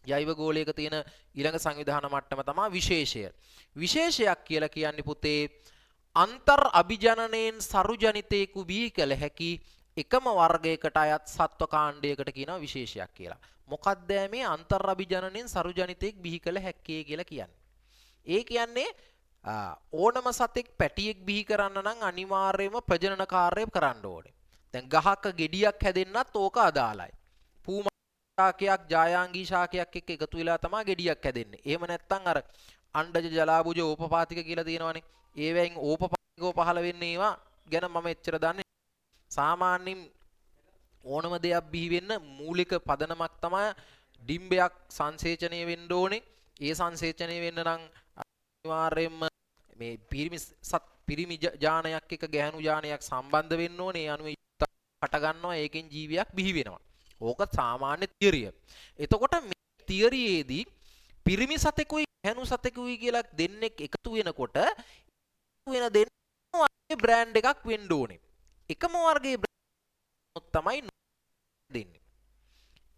ජෛව ගෝලයක තියෙන ඊළඟ සංවිධාන මට්ටම තමයි විශේෂය. විශේෂයක් කියලා කියන්නේ පුතේ අන්තර් අභිජනනයෙන් සරුජනිතේකු බිහි කළ හැකි එකම වර්ගයකට අයත් සත්ව කාණ්ඩයකට කියනවා විශේෂයක් කියලා. මොකක්ද මේ අන්තර් අභිජනනයෙන් සරුජනිතේක් බිහි කළ හැක්කේ කියලා කියන්නේ? ඒ කියන්නේ ඕනම සතෙක් පැටියෙක් බිහි කරන්න නම් අනිවාර්යයෙන්ම ප්‍රජනන කාර්යය කරන්න ඕනේ. දැන් ගහක ගෙඩියක් හැදෙන්නත් ඕක අදාළයි. පූමා ශාකයක් ජායාංගී ශාකයක් එක්ක එකතු වෙලා තමයි ගෙඩියක් හැදෙන්නේ. එහෙම නැත්නම් අර අණ්ඩජ ජලාබුජ ඕපපාතික කියලා තියෙනවනේ. ඒවෙන් ඕපපාතිකව පහළ වෙන්නේ ඒවා ගැන මම එච්චර දන්නේ. සාමාන්‍යයෙන් ඕනම දෙයක් බිහි වෙන්න මූලික පදනමක් තමයි ඩිම්බයක් සංසේචනය වෙන්න ඕනේ. ඒ සංසේචනය වෙන්න නම් අනිවාර්යයෙන්ම මේ පිරිමි ජානයක් එක්ක ගැහණු ජානයක් සම්බන්ධ වෙන්න ඕනේ. ඒ අනුව හට ගන්නවා, ඒකෙන් ජීවියක් බිහි වෙනවා. ඕක සාමාන්‍ය තියරිය. එතකොට මේ තියරියේදී පිරිමි සතෙකුයි ගැහණු සතෙකුයි කියලා දෙන්නෙක් එකතු වෙනකොට වෙන දෙන්නේ බ්‍රෑන්ඩ් එකක් වෙන්න ඕනේ. එකම වර්ගයේ බ්‍රෑන්ඩ් තමයි දෙන්නේ.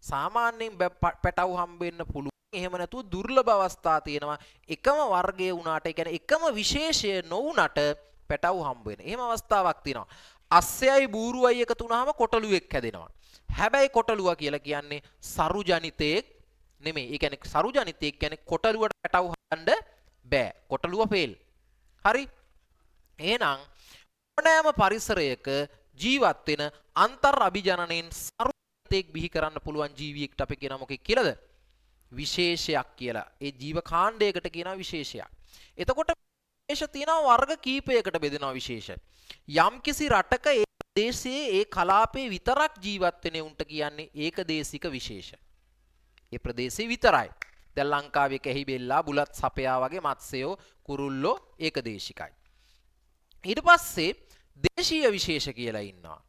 සාමාන්‍යයෙන් පැටවු හම්බ වෙන්න පුළුවන්. එහෙම නැතුව දුර්ලභ අවස්ථා තියෙනවා. එකම වර්ගයේ වුණාට, ඒ කියන්නේ එකම විශේෂය නොවුනට පැටවු හම්බ වෙන. එහෙම අවස්ථාවක් තියෙනවා. අස්සයයි බූරුවයි එකතු වුණාම කොටලුවෙක් හැදෙනවා. හැබැයි කොටලුවා කියලා කියන්නේ සරුජනිතයෙක් නෙමෙයි. ඒ කියන්නේ සරුජනිතයෙක් කියන්නේ කොටලුවට පැටවු හදන්න බෑ. කොටලුව ෆේල්. හරි? එහෙනම් ඕනෑම පරිසරයක ජීවත් වෙන අන්තර් අභිජනනයෙන් සරුජනිතයෙක් බිහි කරන්න පුළුවන් ජීවියෙක්ට අපි කියනවා මොකෙක් කියලාද? විශේෂයක් කියලා. ඒ ජීව කාණ්ඩයකට කියනවා විශේෂයක්. එතකොට විශේෂ තියෙනවා වර්ග කීපයකට බෙදෙනවා විශේෂ. යම්කිසි රටක ඒ දේශයේ ඒ කලාපේ විතරක් ජීවත් වෙන උන්ට කියන්නේ ඒකදේශික විශේෂ. ඒ ප්‍රදේශේ විතරයි. දැන් ලංකාවේ කැහිබෙල්ලා, බුලත් සපයා වගේ මත්ස්‍යයෝ, කුරුල්ලෝ ඒකදේශිකයි. ඊට පස්සේ දේශීය විශේෂ කියලා ඉන්නවා.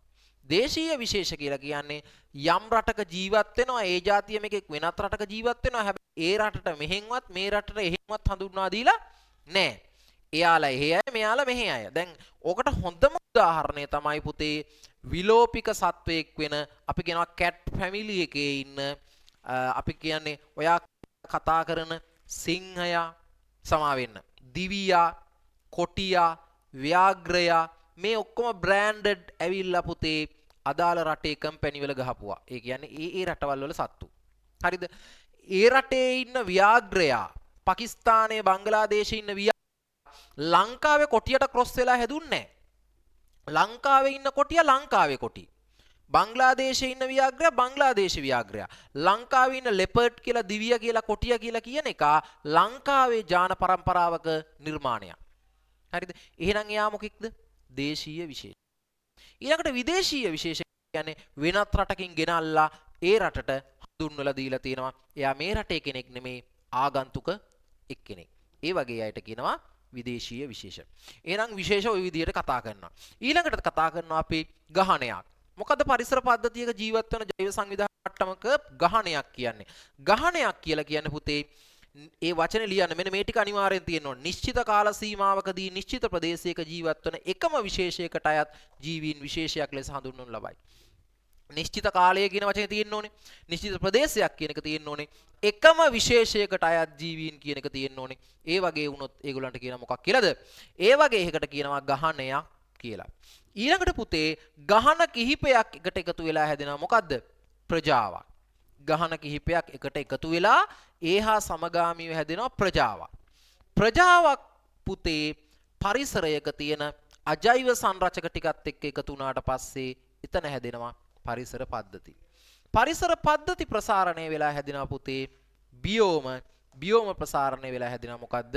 දේශීය විශේෂ කියලා කියන්නේ යම් රටක ජීවත් වෙනවා, ඒ ජාතිය මේකෙක් වෙනත් රටක ජීවත් වෙනවා. හැබැයි ඒ රටට මෙහෙන්වත් මේ රටට එහෙන්වත් හඳුන්වා දීලා නැහැ. එයාලා එහෙ අය, මෙයාලා මෙහෙ අය. දැන් ඕකට හොඳම උදාහරණය තමයි පුතේ විලෝපික සත්වයෙක් වෙන අපි කියනවා කැට් ෆැමිලි එකේ ඉන්න අපි කියන්නේ ඔයා කතා කරන සිංහයා සමා වෙන්න දිවියා කොටියා ව්‍යාග්‍රයා මේ ඔක්කොම බ්‍රෑන්ඩඩ් ඇවිල්ලා පුතේ අදාළ රටේ කම්පැනි වල ගහපුවා. ඒ කියන්නේ ඒ රටවල් වල සත්තු. හරිද? ඒ රටේ ඉන්න ව්‍යාග්‍රයා පාකිස්තානයේ බංගලාදේශයේ ඉන්න ලංකාවේ කොටියට ක්‍රොස් වෙලා හැදුන්නේ නැහැ. ලංකාවේ ඉන්න කොටියා ලංකාවේ කොටි. බංග්ලාදේශයේ ඉන්න ව්‍යාග්‍රයා බංග්ලාදේශ ව්‍යාග්‍රයා. ලංකාවේ ඉන්න ලෙපර්ඩ් කියලා දිවිය කියලා කොටියා කියලා කියන එක ලංකාවේ ජාන පරම්පරාවක නිර්මාණයක්. හරිද? එහෙනම් එයා මොකෙක්ද? දේශීය විශේෂ. ඊළඟට විදේශීය විශේෂ කියන්නේ වෙනත් රටකින් ගෙනල්ලා ඒ රටට හඳුන්වලා දීලා තියෙනවා. එයා මේ රටේ කෙනෙක් නෙමේ ආගන්තුක එක්කෙනෙක්. ඒ වගේ අයට කියනවා විදේශීය විශේෂ. එහෙනම් විශේෂ ওই විදිහට කතා කරනවා. ඊළඟට කතා කරනවා අපි ගහණයක්. මොකද පරිසර පද්ධතියක ජීවත් වෙන ජෛව සංවිධාන මට්ටමක ගහණයක් කියන්නේ. ගහණයක් කියලා කියන්නේ පුතේ ඒ වචනේ ලියන්න මෙන්න මේ ටික අනිවාර්යෙන් තියෙන්න ඕනේ. නිශ්චිත කාල සීමාවකදී නිශ්චිත ප්‍රදේශයක ජීවත් වන එකම විශේෂයකට අයත් ජීවීන් විශේෂයක් ලෙස හඳුන්වනු ලබයි. නිශ්චිත කාලය කියන වචනේ තියෙන්න ඕනේ. නිශ්චිත ප්‍රදේශයක් කියන එක තියෙන්න ඕනේ. එකම විශේෂයකට අයත් ජීවීන් කියන එක තියෙන්න ඕනේ. ඒ වගේ වුණොත් ඒගොල්ලන්ට කියන මොකක් කියලාද? ඒ වගේ එකකට කියනවා ගහණයක් කියලා. ඊළඟට පුතේ ගහන කිහිපයක් එකට එකතු වෙලා හැදෙනවා මොකද්ද? ප්‍රජාවක්. ගහන කිහිපයක් එකට එකතු වෙලා ඒහා සමගාමීව හැදෙනවා ප්‍රජාවක්. ප්‍රජාවක් පුතේ පරිසරයක තියෙන අජෛව සංරචක ටිකත් එක්ක එකතු වුණාට පස්සේ එතන හැදෙනවා පරිසර පද්ධති. පරිසර පද්ධති ප්‍රසාරණය වෙලා හැදෙනවා පුතේ බියෝම. බියෝම ප්‍රසාරණය වෙලා හැදෙනවා මොකද්ද?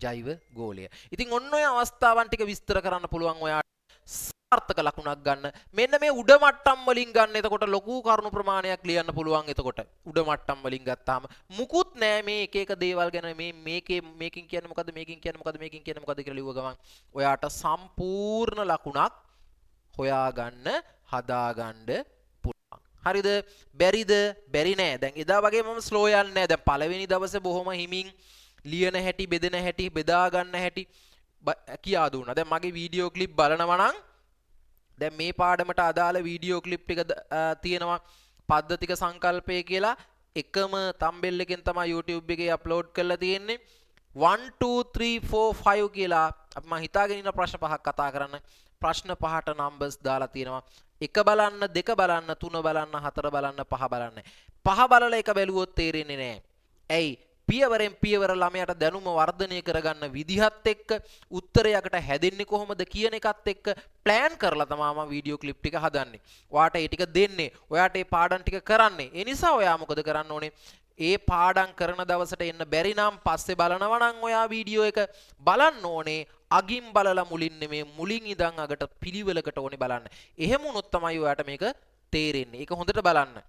ජෛව ගෝලය. ඉතින් ඔන්න ඔය අවස්ථාවන් ටික විස්තර කරන්න පුළුවන් ඔයාට. සාර්ථක ලකුණක් ගන්න. මෙන්න මේ උඩ මට්ටම් වලින් ගන්න. එතකොට ලොකු කරුණු ප්‍රමාණයක් ලියන්න පුළුවන්. එතකොට උඩ මට්ටම් වලින් ගත්තාම මුකුත් නෑ මේ එක එක දේවල් ගැන මේකෙන් කියන්නේ මොකද්ද මේකෙන් කියන්නේ මොකද්ද මේකෙන් කියන්නේ මොකද්ද කියලා ලිව්ව ගමන් ඔයාට සම්පූර්ණ ලකුණක් හොයාගන්න හදාගන්න පුළුවන්. හරිද? බැරිද? බැරි නෑ. දැන් එදා වගේ මම ස්ලෝ යන්නේ නෑ. දැන් පළවෙනි දවසේ බොහොම හිමින් ලියන හැටි බෙදෙන හැටි බෙදා ගන්න හැටි කියා දුන්නා. දැන් මගේ වීඩියෝ ක්ලිප් බලනවා නම් දැන් මේ පාඩමට අදාළ වීඩියෝ ක්ලිප් එක තියෙනවා පද්ධතික සංකල්පය කියලා එකම තම්බෙල් එකෙන් තමයි YouTube එකේ අප්ලෝඩ් කරලා තියෙන්නේ 1 2 3 4 5 කියලා අපි මම හිතාගෙන ඉන්න ප්‍රශ්න පහක් කතා කරන්න ප්‍රශ්න පහට නම්බර්ස් දාලා තියෙනවා 1 බලන්න 2 බලන්න 3 බලන්න 4 බලන්න 5 බලන්න 5 බලලා එක බැලුවොත් තේරෙන්නේ නැහැ. ඇයි? පියවරෙන් පියවර ළමයාට දැනුම වර්ධනය කරගන්න විදිහත් එක්ක උත්තරයකට හැදෙන්නේ කොහොමද කියන එකත් එක්ක ප්ලෑන් කරලා තමයි මම වීඩියෝ ක්ලිප් ටික හදන්නේ. ඔයාට ඒ ටික දෙන්නේ. ඔයාට ඒ පාඩම් ටික කරන්නේ. ඒ නිසා ඔයා මොකද කරන්න ඕනේ? ඒ පාඩම් කරන දවසට එන්න බැරි නම් පස්සේ බලනවා නම් ඔයා වීඩියෝ එක බලන්න ඕනේ. අගින් බලලා මුලින් නෙමෙයි මුලින් ඉඳන් අගට පිළිවෙලකට ඕනේ බලන්න. එහෙම වුණොත් තමයි ඔයාට මේක තේරෙන්නේ. ඒක හොඳට බලන්න.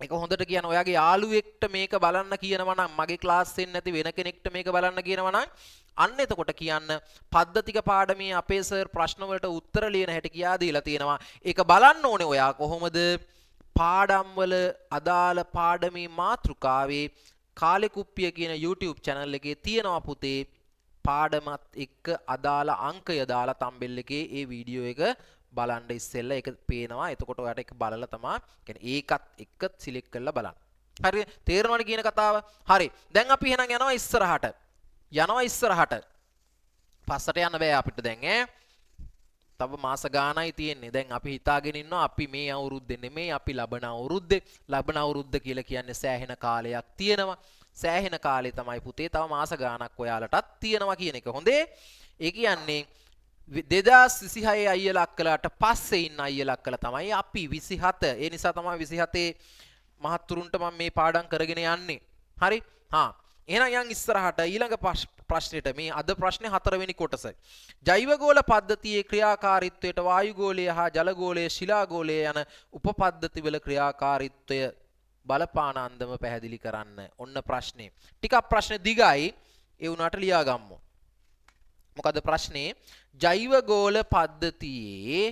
ඒක හොඳට කියන ඔයාගේ යාළුවෙක්ට මේක බලන්න කියනවා නම් මගේ ක්ලාස් එකෙන් නැති වෙන කෙනෙක්ට මේක බලන්න කියනවා නම් අන්න එතකොට කියන්න පද්ධතික පාඩමේ අපේ සර් ප්‍රශ්න වලට උත්තර ලියන හැටි කියා දීලා තියෙනවා. ඒක බලන්න ඕනේ ඔයා කොහොමද පාඩම් වල අදාළ පාඩමේ මාතෘකාවේ කාලේ කුප්පිය කියන YouTube channel එකේ තියෙනවා පුතේ පාඩමත් එක්ක අදාළ අංකය දාලා තම්බෙල් එකේ ඒ වීඩියෝ එක බලන්න ඉස්සෙල්ලා ඒක පේනවා. එතකොට ඔයාට ඒක බලලා තමයි කියන්නේ ඒකත් එක්ක සිලෙක්ට් කරලා බලන්න. හරි තේරෙනවද කියන කතාව? හරි. දැන් අපි එහෙනම් යනවා ඉස්සරහට. පස්සට යන්න බෑ අපිට දැන් ඈ. තව මාස ගාණයි තියෙන්නේ. දැන් අපි හිතාගෙන ඉන්නවා අපි මේ අවුරුද්දේ නෙමෙයි අපි ලබන අවුරුද්දේ. ලබන අවුරුද්ද කියලා කියන්නේ සෑහෙන කාලයක් තියෙනවා. සෑහෙන කාලේ තමයි පුතේ තව මාස ගාණක් ඔයාලටත් තියෙනවා කියන එක. හොඳේ. ඒ කියන්නේ 2026 අයියලා අක්කලාට පස්සේ ඉන්න අයියලා අක්කලා තමයි අපි 27. ඒ නිසා තමයි 27 මහත්තුරුන්ට මම මේ පාඩම් කරගෙන යන්නේ. හරි? එහෙනම් යන් ඉස්සරහට ඊළඟ ප්‍රශ්නෙට මේ අද ප්‍රශ්නේ 4 වෙනි කොටස. ජෛවගෝල පද්ධතියේ ක්‍රියාකාරීත්වයට වායුගෝලය හා ජලගෝලය ශිලාගෝලය යන උපපද්ධතිවල ක්‍රියාකාරීත්වය බලපාන අන්දම පැහැදිලි කරන්න. ඔන්න ප්‍රශ්නේ. ටිකක් ප්‍රශ්නේ දිගයි. ඒ උනාට ලියා ගම්මු. මොකද ප්‍රශ්නේ ජෛවගෝල පද්ධතියේ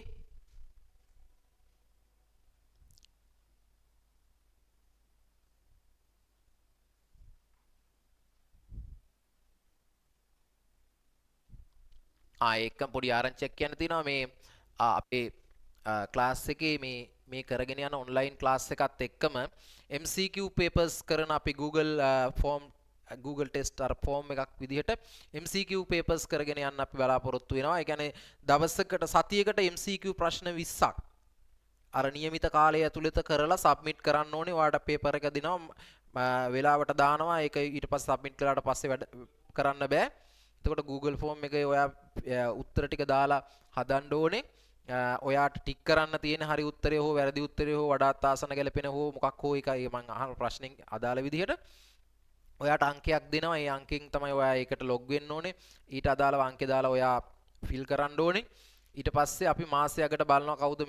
ඒකම පොඩි ආරංචියක් කියන්න තියෙනවා මේ අපේ ක්ලාස් එකේ මේ කරගෙන යන ඔන්ලයින් ක්ලාස් එකත් එක්කම MCQ papers කරන අපි Google test අර ෆෝම් එකක් විදිහට MCQ papers කරගෙන යන්න අපි බලාපොරොත්තු වෙනවා. ඒ කියන්නේ දවසකට සතියකට MCQ ප්‍රශ්න 20ක් අර નિયમિત කාලය ඇතුළත කරලා සබ්මිට් කරන්න ඕනේ. ඔයාලට පේපර් එක දිනවා වෙලාවට දානවා. ඒක ඊට පස්සේ සබ්මිට් කළාට පස්සේ වැඩ කරන්න බෑ. එතකොට Google form එකේ ඔයා උත්තර ටික දාලා හදන්න ඕනේ. ඔයාට ටික් කරන්න තියෙන හරි උත්තරය හෝ වැරදි උත්තරය හෝ වඩාත් ආසන ගැලපෙන හෝ මොකක් හෝ එකයි මම අහන ප්‍රශ්නෙන් අදාළ විදිහට ඔයාට අංකයක් දෙනවා. ඒ අංකෙන් තමයි ඔයා ඒකට ලොග් වෙන්න ඕනේ. ඊට අදාළව අංකේ දාලා ඔයා ෆිල් කරන්න ඕනේ. ඊට පස්සේ අපි මාසයකට බලනවා කවුද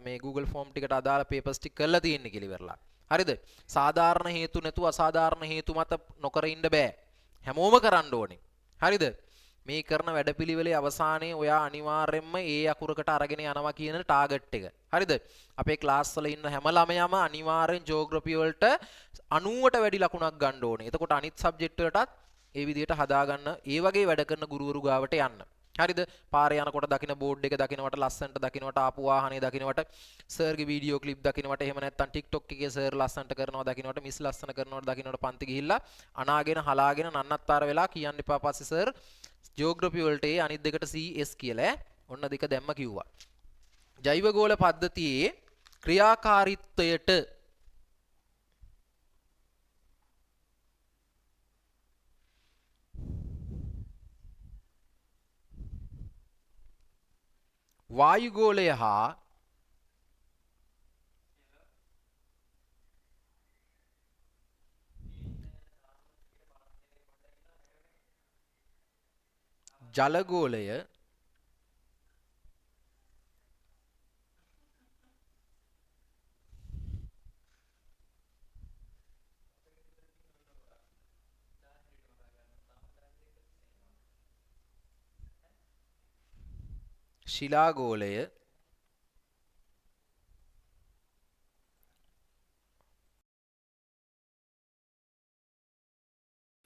මේ Google form ටිකට අදාළ papers ටික කරලා තියෙන්නේ කියලා ඉවරලා. හරිද? සාධාරණ හේතු නැතුව අසාධාරණ හේතු මත නොකර ඉන්න බෑ. හැමෝම කරන්න ඕනේ. හරිද? මේ කරන වැඩපිළිවෙලේ අවසානයේ ඔයා අනිවාර්යයෙන්ම ඒ අකුරකට අරගෙන යනවා කියන ටාගට් එක. හරිද? අපේ ක්ලාස් වල ඉන්න හැම ළමයාම අනිවාර්යෙන් ජියෝග්‍රැෆි වලට 90ට වැඩි ලකුණක් ගන්න ඕනේ. එතකොට අනිත් සබ්ජෙක්ට් වලටත් ඒ විදිහට හදාගන්න ඒ වගේ වැඩ කරන ගුරුවරු ගාවට යන්න. හරිද? පාරේ යනකොට දකින්න බෝඩ් එක දකින්නවට ලස්සනට දකින්නවට ආපු වාහනේ දකින්නවට සර්ගේ වීඩියෝ ක්ලිප් දකින්නවට එහෙම නැත්නම් TikTok එකේ සර් ලස්සනට කරනවා දකින්නවට මිස් ලස්සන කරනවට දකින්නවට පන්ති ගිහිල්ලා අනාගෙන හලාගෙන නන්නත්තර වෙලා කියන්න එපා පස්සේ සර් ජියෝග්‍රැෆි වලට අනිත් දෙකට CS කියලා ඔන්න දෙක දැම්ම කිව්වා. ජෛවගෝල පද්ධතියේ ක්‍රියාකාරීත්වයට වායුගෝලය හා ජලගෝලය ශිලාගෝලය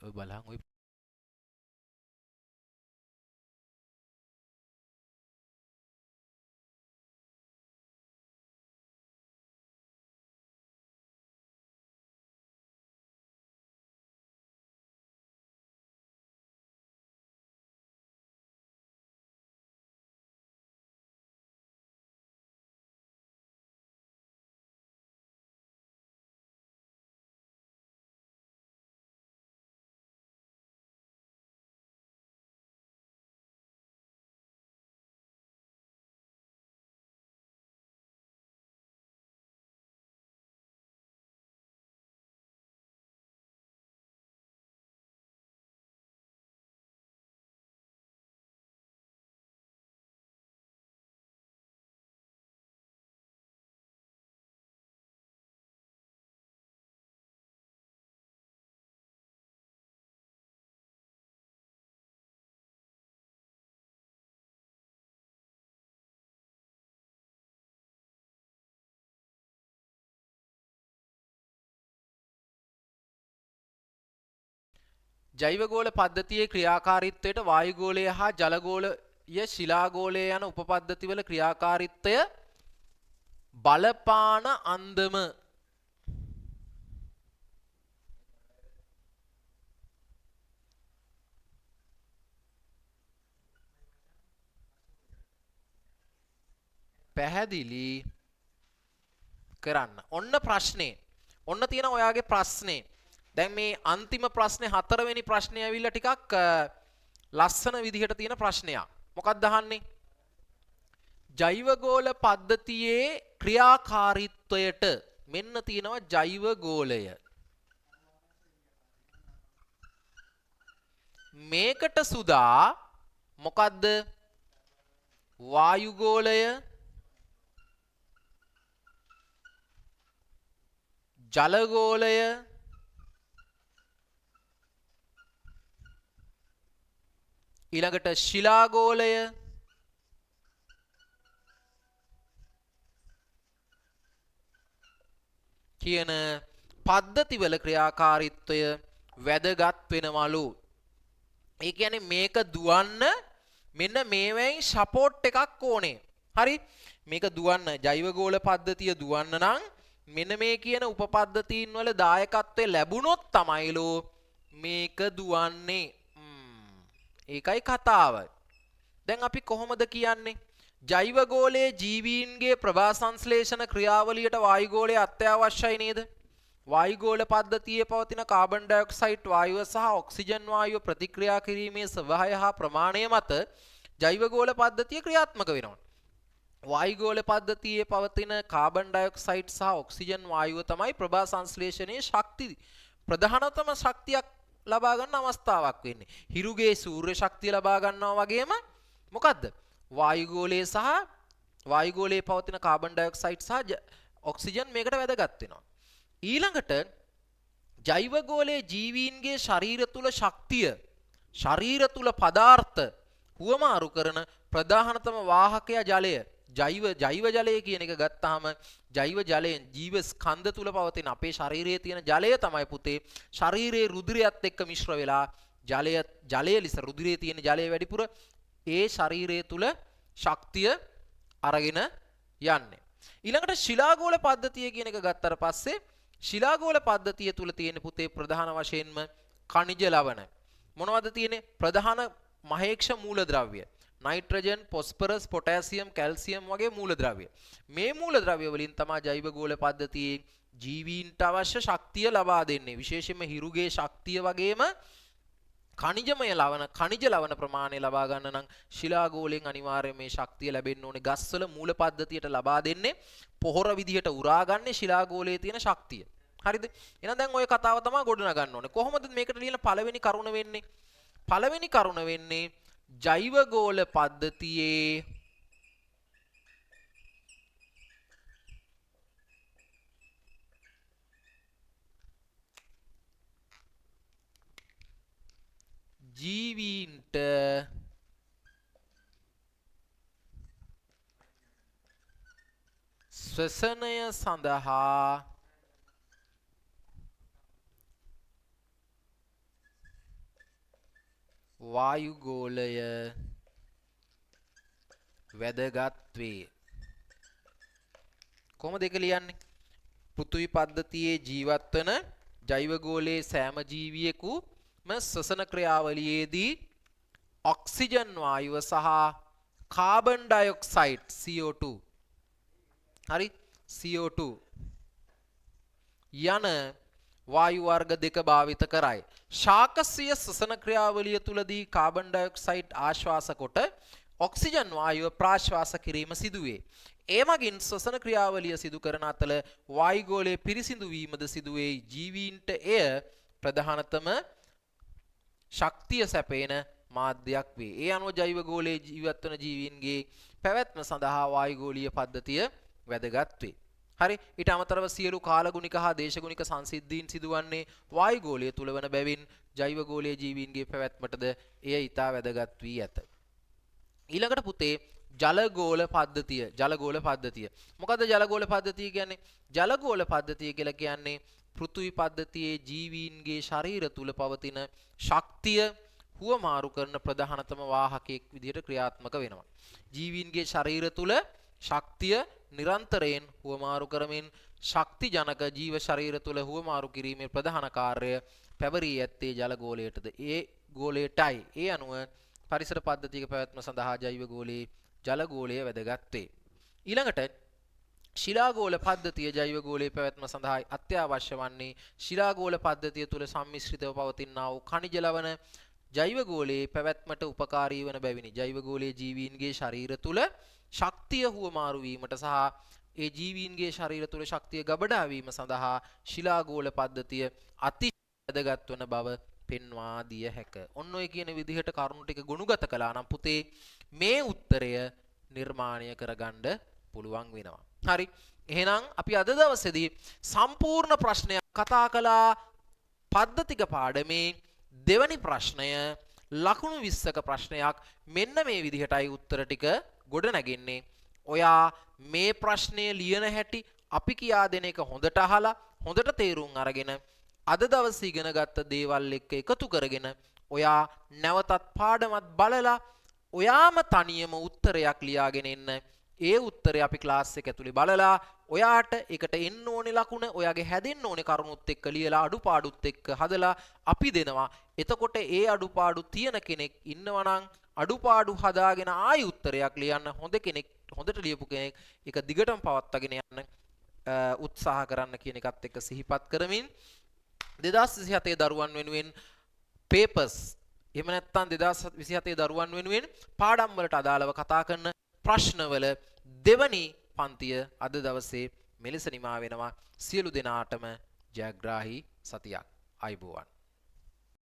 ඔය බලහන් ඔය ජෛවගෝල පද්ධතියේ ක්‍රියාකාරීත්වයට වායුගෝලය හා ජලගෝලය ශිලාගෝලය යන උපපද්ධතිවල ක්‍රියාකාරීත්වය බලපාන අන්දම පැහැදිලි කරන්න. ඔන්න ප්‍රශ්නේ. ඔන්න තියෙන ඔයාගේ ප්‍රශ්නේ. දැන් මේ අන්තිම ප්‍රශ්නේ හතරවෙනි ප්‍රශ්නේ ඇවිල්ලා ටිකක් ලස්සන විදිහට තියෙන ප්‍රශ්නයක්. මොකක්ද අහන්නේ? ජෛවගෝල පද්ධතියේ ක්‍රියාකාරීත්වයට මෙන්න තියෙනවා ජෛවගෝලය. මේකට සුදා මොකද්ද? වායුගෝලය ජලගෝලය ඊළඟට ශිලාගෝලය කියන පද්ධතිවල ක්‍රියාකාරීත්වය වැදගත් වෙනවලු. ඒ කියන්නේ මේක දුවන්න මෙන්න මේවෙන් සපෝට් එකක් ඕනේ. හරි? මේක දුවන්න ජෛව ගෝල පද්ධතිය දුවන්න නම් මෙන්න මේ කියන උපපද්ධතීන් වල දායකත්වය ලැබුණොත් තමයිලෝ මේක දුවන්නේ. ඒකයි කතාව. දැන් අපි කොහොමද කියන්නේ? ජෛව ගෝලයේ ජීවීන්ගේ ප්‍රභා සංශ්ලේෂණ ක්‍රියාවලියට වායු ගෝලය අත්‍යවශ්‍යයි නේද? වායු ගෝල පද්ධතියේ පවතින කාබන් ඩයොක්සයිඩ් වායුව සහ ඔක්සිජන් වායුව ප්‍රතික්‍රියා කිරීමේ ස්වභාවය හා ප්‍රමාණය මත ජෛව ගෝල පද්ධතිය ක්‍රියාත්මක වෙනවා. වායු ගෝල පද්ධතියේ පවතින කාබන් ඩයොක්සයිඩ් සහ ඔක්සිජන් වායුව තමයි ප්‍රභා සංශ්ලේෂණයේ ශක්තිය ප්‍රධානතම ශක්තියක් ලබා ගන්න අවස්ථාවක් වෙන්නේ. හිරුගේ සූර්ය ශක්තිය ලබා ගන්නවා වගේම මොකද්ද? වායු ගෝලයේ සහ වායු ගෝලයේ පවතින කාබන් ඩයොක්සයිඩ් සහ ඔක්සිජන් මේකට වැදගත් වෙනවා. ඊළඟට ජෛව ගෝලයේ ජීවීන්ගේ ශරීර තුල ශක්තිය ශරීර තුල පදාර්ථ හුවමාරු කරන ප්‍රධානතම වාහකය ජලය. ජෛව ජලය කියන එක ගත්තාම ජෛව ජලයෙන් ජීව ස්කන්ධ තුල පවතින අපේ ශරීරයේ තියෙන ජලය තමයි පුතේ ශරීරයේ රුධිරයත් එක්ක මිශ්‍ර වෙලා ජලය ලෙස රුධිරයේ තියෙන ජලය වැඩිපුර ඒ ශරීරයේ තුල ශක්තිය අරගෙන යන්නේ. ඊළඟට ශිලාගෝල පද්ධතිය කියන එක ගත්තට පස්සේ ශිලාගෝල පද්ධතිය තුල තියෙන පුතේ ප්‍රධාන වශයෙන්ම ඛනිජ ලවණ. මොනවද තියෙන්නේ? ප්‍රධාන මහේක්ෂ මූලද්‍රව්‍ය. නයිට්‍රජන්, පොස්පරස්, පොටෑසියම්, කැල්සියම් වගේ මූලද්‍රව්‍ය. මේ මූලද්‍රව්‍ය වලින් තමයි ජෛව ගෝල පද්ධතියේ ජීවීන්ට අවශ්‍ය ශක්තිය ලබා දෙන්නේ. විශේෂයෙන්ම හිරුගේ ශක්තිය වගේම ඛනිජමය ලවණ, ඛනිජ ලවණ ප්‍රමාණය ලබා ගන්න නම් ශිලාගෝලයෙන් අනිවාර්යයෙන් මේ ශක්තිය ලැබෙන්න ඕනේ. ගස්වල මූල පද්ධතියට ලබා දෙන්නේ පොහොර විදිහට උරාගන්නේ ශිලාගෝලයේ තියෙන ශක්තිය. හරිද? එහෙනම් දැන් ওই කතාව තමයි ගොඩනගන්න ඕනේ. කොහොමද මේකට ලියන පළවෙනි කරුණ වෙන්නේ? පළවෙනි කරුණ වෙන්නේ ජෛව ගෝල පද්ධතියේ ජීවීන්ට ශ්වසනය සඳහා වායු ගෝලය වැදගත් වේ. කොහොමද ඒක ලියන්නේ? පෘථිවි පද්ධතියේ ජීවත් වන ජෛව ගෝලයේ සෑම ජීවියෙකුම ශ්වසන ක්‍රියාවලියේදී ඔක්සිජන් වායුව සහ කාබන් ඩයොක්සයිඩ් CO2 හරි CO2 යන වායු වර්ග දෙක භාවිත කරයි. ශාකසිය ශ්වසන ක්‍රියාවලිය තුලදී කාබන් ඩයොක්සයිඩ් ආශ්වාස කොට ඔක්සිජන් වායුව ප්‍රාශ්වාස කිරීම සිදුවේ. එමගින් ශ්වසන ක්‍රියාවලිය සිදු කරන අතර වායු ගෝලයේ පිරිසිදු වීමද සිදුවේ. ජීවීන්ට එය ප්‍රධානතම ශක්තිය සැපේන මාධ්‍යයක් වේ. ඒ අනුව ජෛව ගෝලයේ ජීවත් වන ජීවීන්ගේ පැවැත්ම සඳහා වායු ගෝලීය පද්ධතිය වැදගත් වේ. හරි. ඊට අමතරව සියලු කාලගුණික හා දේශගුණික සංසිද්ධීන් සිදුවන්නේ වායු ගෝලය තුල වන බැවින් ජෛව ගෝලීය ජීවීන්ගේ පැවැත්මටද එය ඊටා වැදගත් වී ඇත. ඊළඟට පුතේ ජලගෝල පද්ධතිය. මොකද්ද ජලගෝල පද්ධතිය කියන්නේ? ජලගෝල පද්ධතිය කියලා කියන්නේ පෘථිවි පද්ධතියේ ජීවීන්ගේ ශරීර තුල පවතින ශක්තිය හුවමාරු කරන ප්‍රධානතම වාහකයක් විදිහට ක්‍රියාත්මක වෙනවා. ජීවීන්ගේ ශරීර තුල ශක්තිය නිරන්තරයෙන් හුවමාරු කරමින් ශක්ති ජනක ජීව ශරීර තුල හුවමාරු කිරීමේ ප්‍රධාන කාර්යය පැවරී ඇත්තේ ජලගෝලයටද. ඒ ගෝලයටයි. ඒ අනුව පරිසර පද්ධතියක පැවැත්ම සඳහා ජෛව ගෝලයේ ජලගෝලය වැදගත් වේ. ඊළඟට ශිලාගෝල පද්ධතිය ජෛව ගෝලයේ පැවැත්ම සඳහා අත්‍යවශ්‍ය වන්නේ ශිලාගෝල පද්ධතිය තුල සම්මිශ්‍රිතව පවතිනා වූ ඛනිජ ලවණ ජෛව ගෝලයේ පැවැත්මට උපකාරී වන බැවිනි. ජෛව ගෝලයේ ජීවීන්ගේ ශරීර තුල ශක්තිය හුවමාරු වීමට සහ ඒ ජීවීන්ගේ ශරීර තුල ශක්තිය ගබඩා වීම සඳහා ශිලාගෝල පද්ධතිය අතිශය වැදගත් වන බව පෙන්වා දිය හැක. ඔන්න ඔය කියන විදිහට කරුණු ටික ගුණගත කළා නම් පුතේ මේ උත්තරය නිර්මාණය කරගන්න පුළුවන් වෙනවා. හරි. එහෙනම් අපි අද දවසේදී සම්පූර්ණ ප්‍රශ්නයක් කතා කළා. පද්ධතික පාඩමේ දෙවැනි ප්‍රශ්නය ලකුණු 20ක ප්‍රශ්නයක්. මෙන්න මේ විදිහටයි උත්තර ටික ගොඩ නැගෙන්නේ. ඔයා මේ ප්‍රශ්නය ලියන හැටි අපි කියා දෙන එක හොඳට අහලා හොඳට තේරුම් අරගෙන අද දවසේ ඉගෙන ගත්ත දේවල් එක්ක එකතු කරගෙන ඔයා නැවතත් පාඩමත් බලලා ඔයාම තනියම උත්තරයක් ලියාගෙන එන්න. ඒ උත්තරේ අපි ක්ලාස් එක ඇතුලේ බලලා ඔයාට ඒකට එන්න ඕනේ ලකුණ ඔයාගේ හැදෙන්න ඕනේ කරුණුත් එක්ක ලියලා අඩුපාඩුත් එක්ක හදලා අපි දෙනවා. එතකොට ඒ අඩුපාඩු තියෙන කෙනෙක් ඉන්නවා නම් අඩුපාඩු හදාගෙන ආයි උත්තරයක් ලියන්න හොඳ කෙනෙක් හොඳට ලියපු කෙනෙක් ඒක දිගටම පවත්වාගෙන යන්න උත්සාහ කරන්න කියන එකත් එක්ක සිහිපත් කරමින් 2027 දරුවන් වෙනුවෙන් papers එහෙම නැත්නම් 2027 දරුවන් වෙනුවෙන් පාඩම් වලට අදාළව කතා කරන ප්‍රශ්නවල දෙවනි පන්තිය අද දවසේ මෙලෙස නිමා වෙනවා. සියලු දෙනාටම ජයග්‍රාහී සතියක්. ආයුබෝවන්.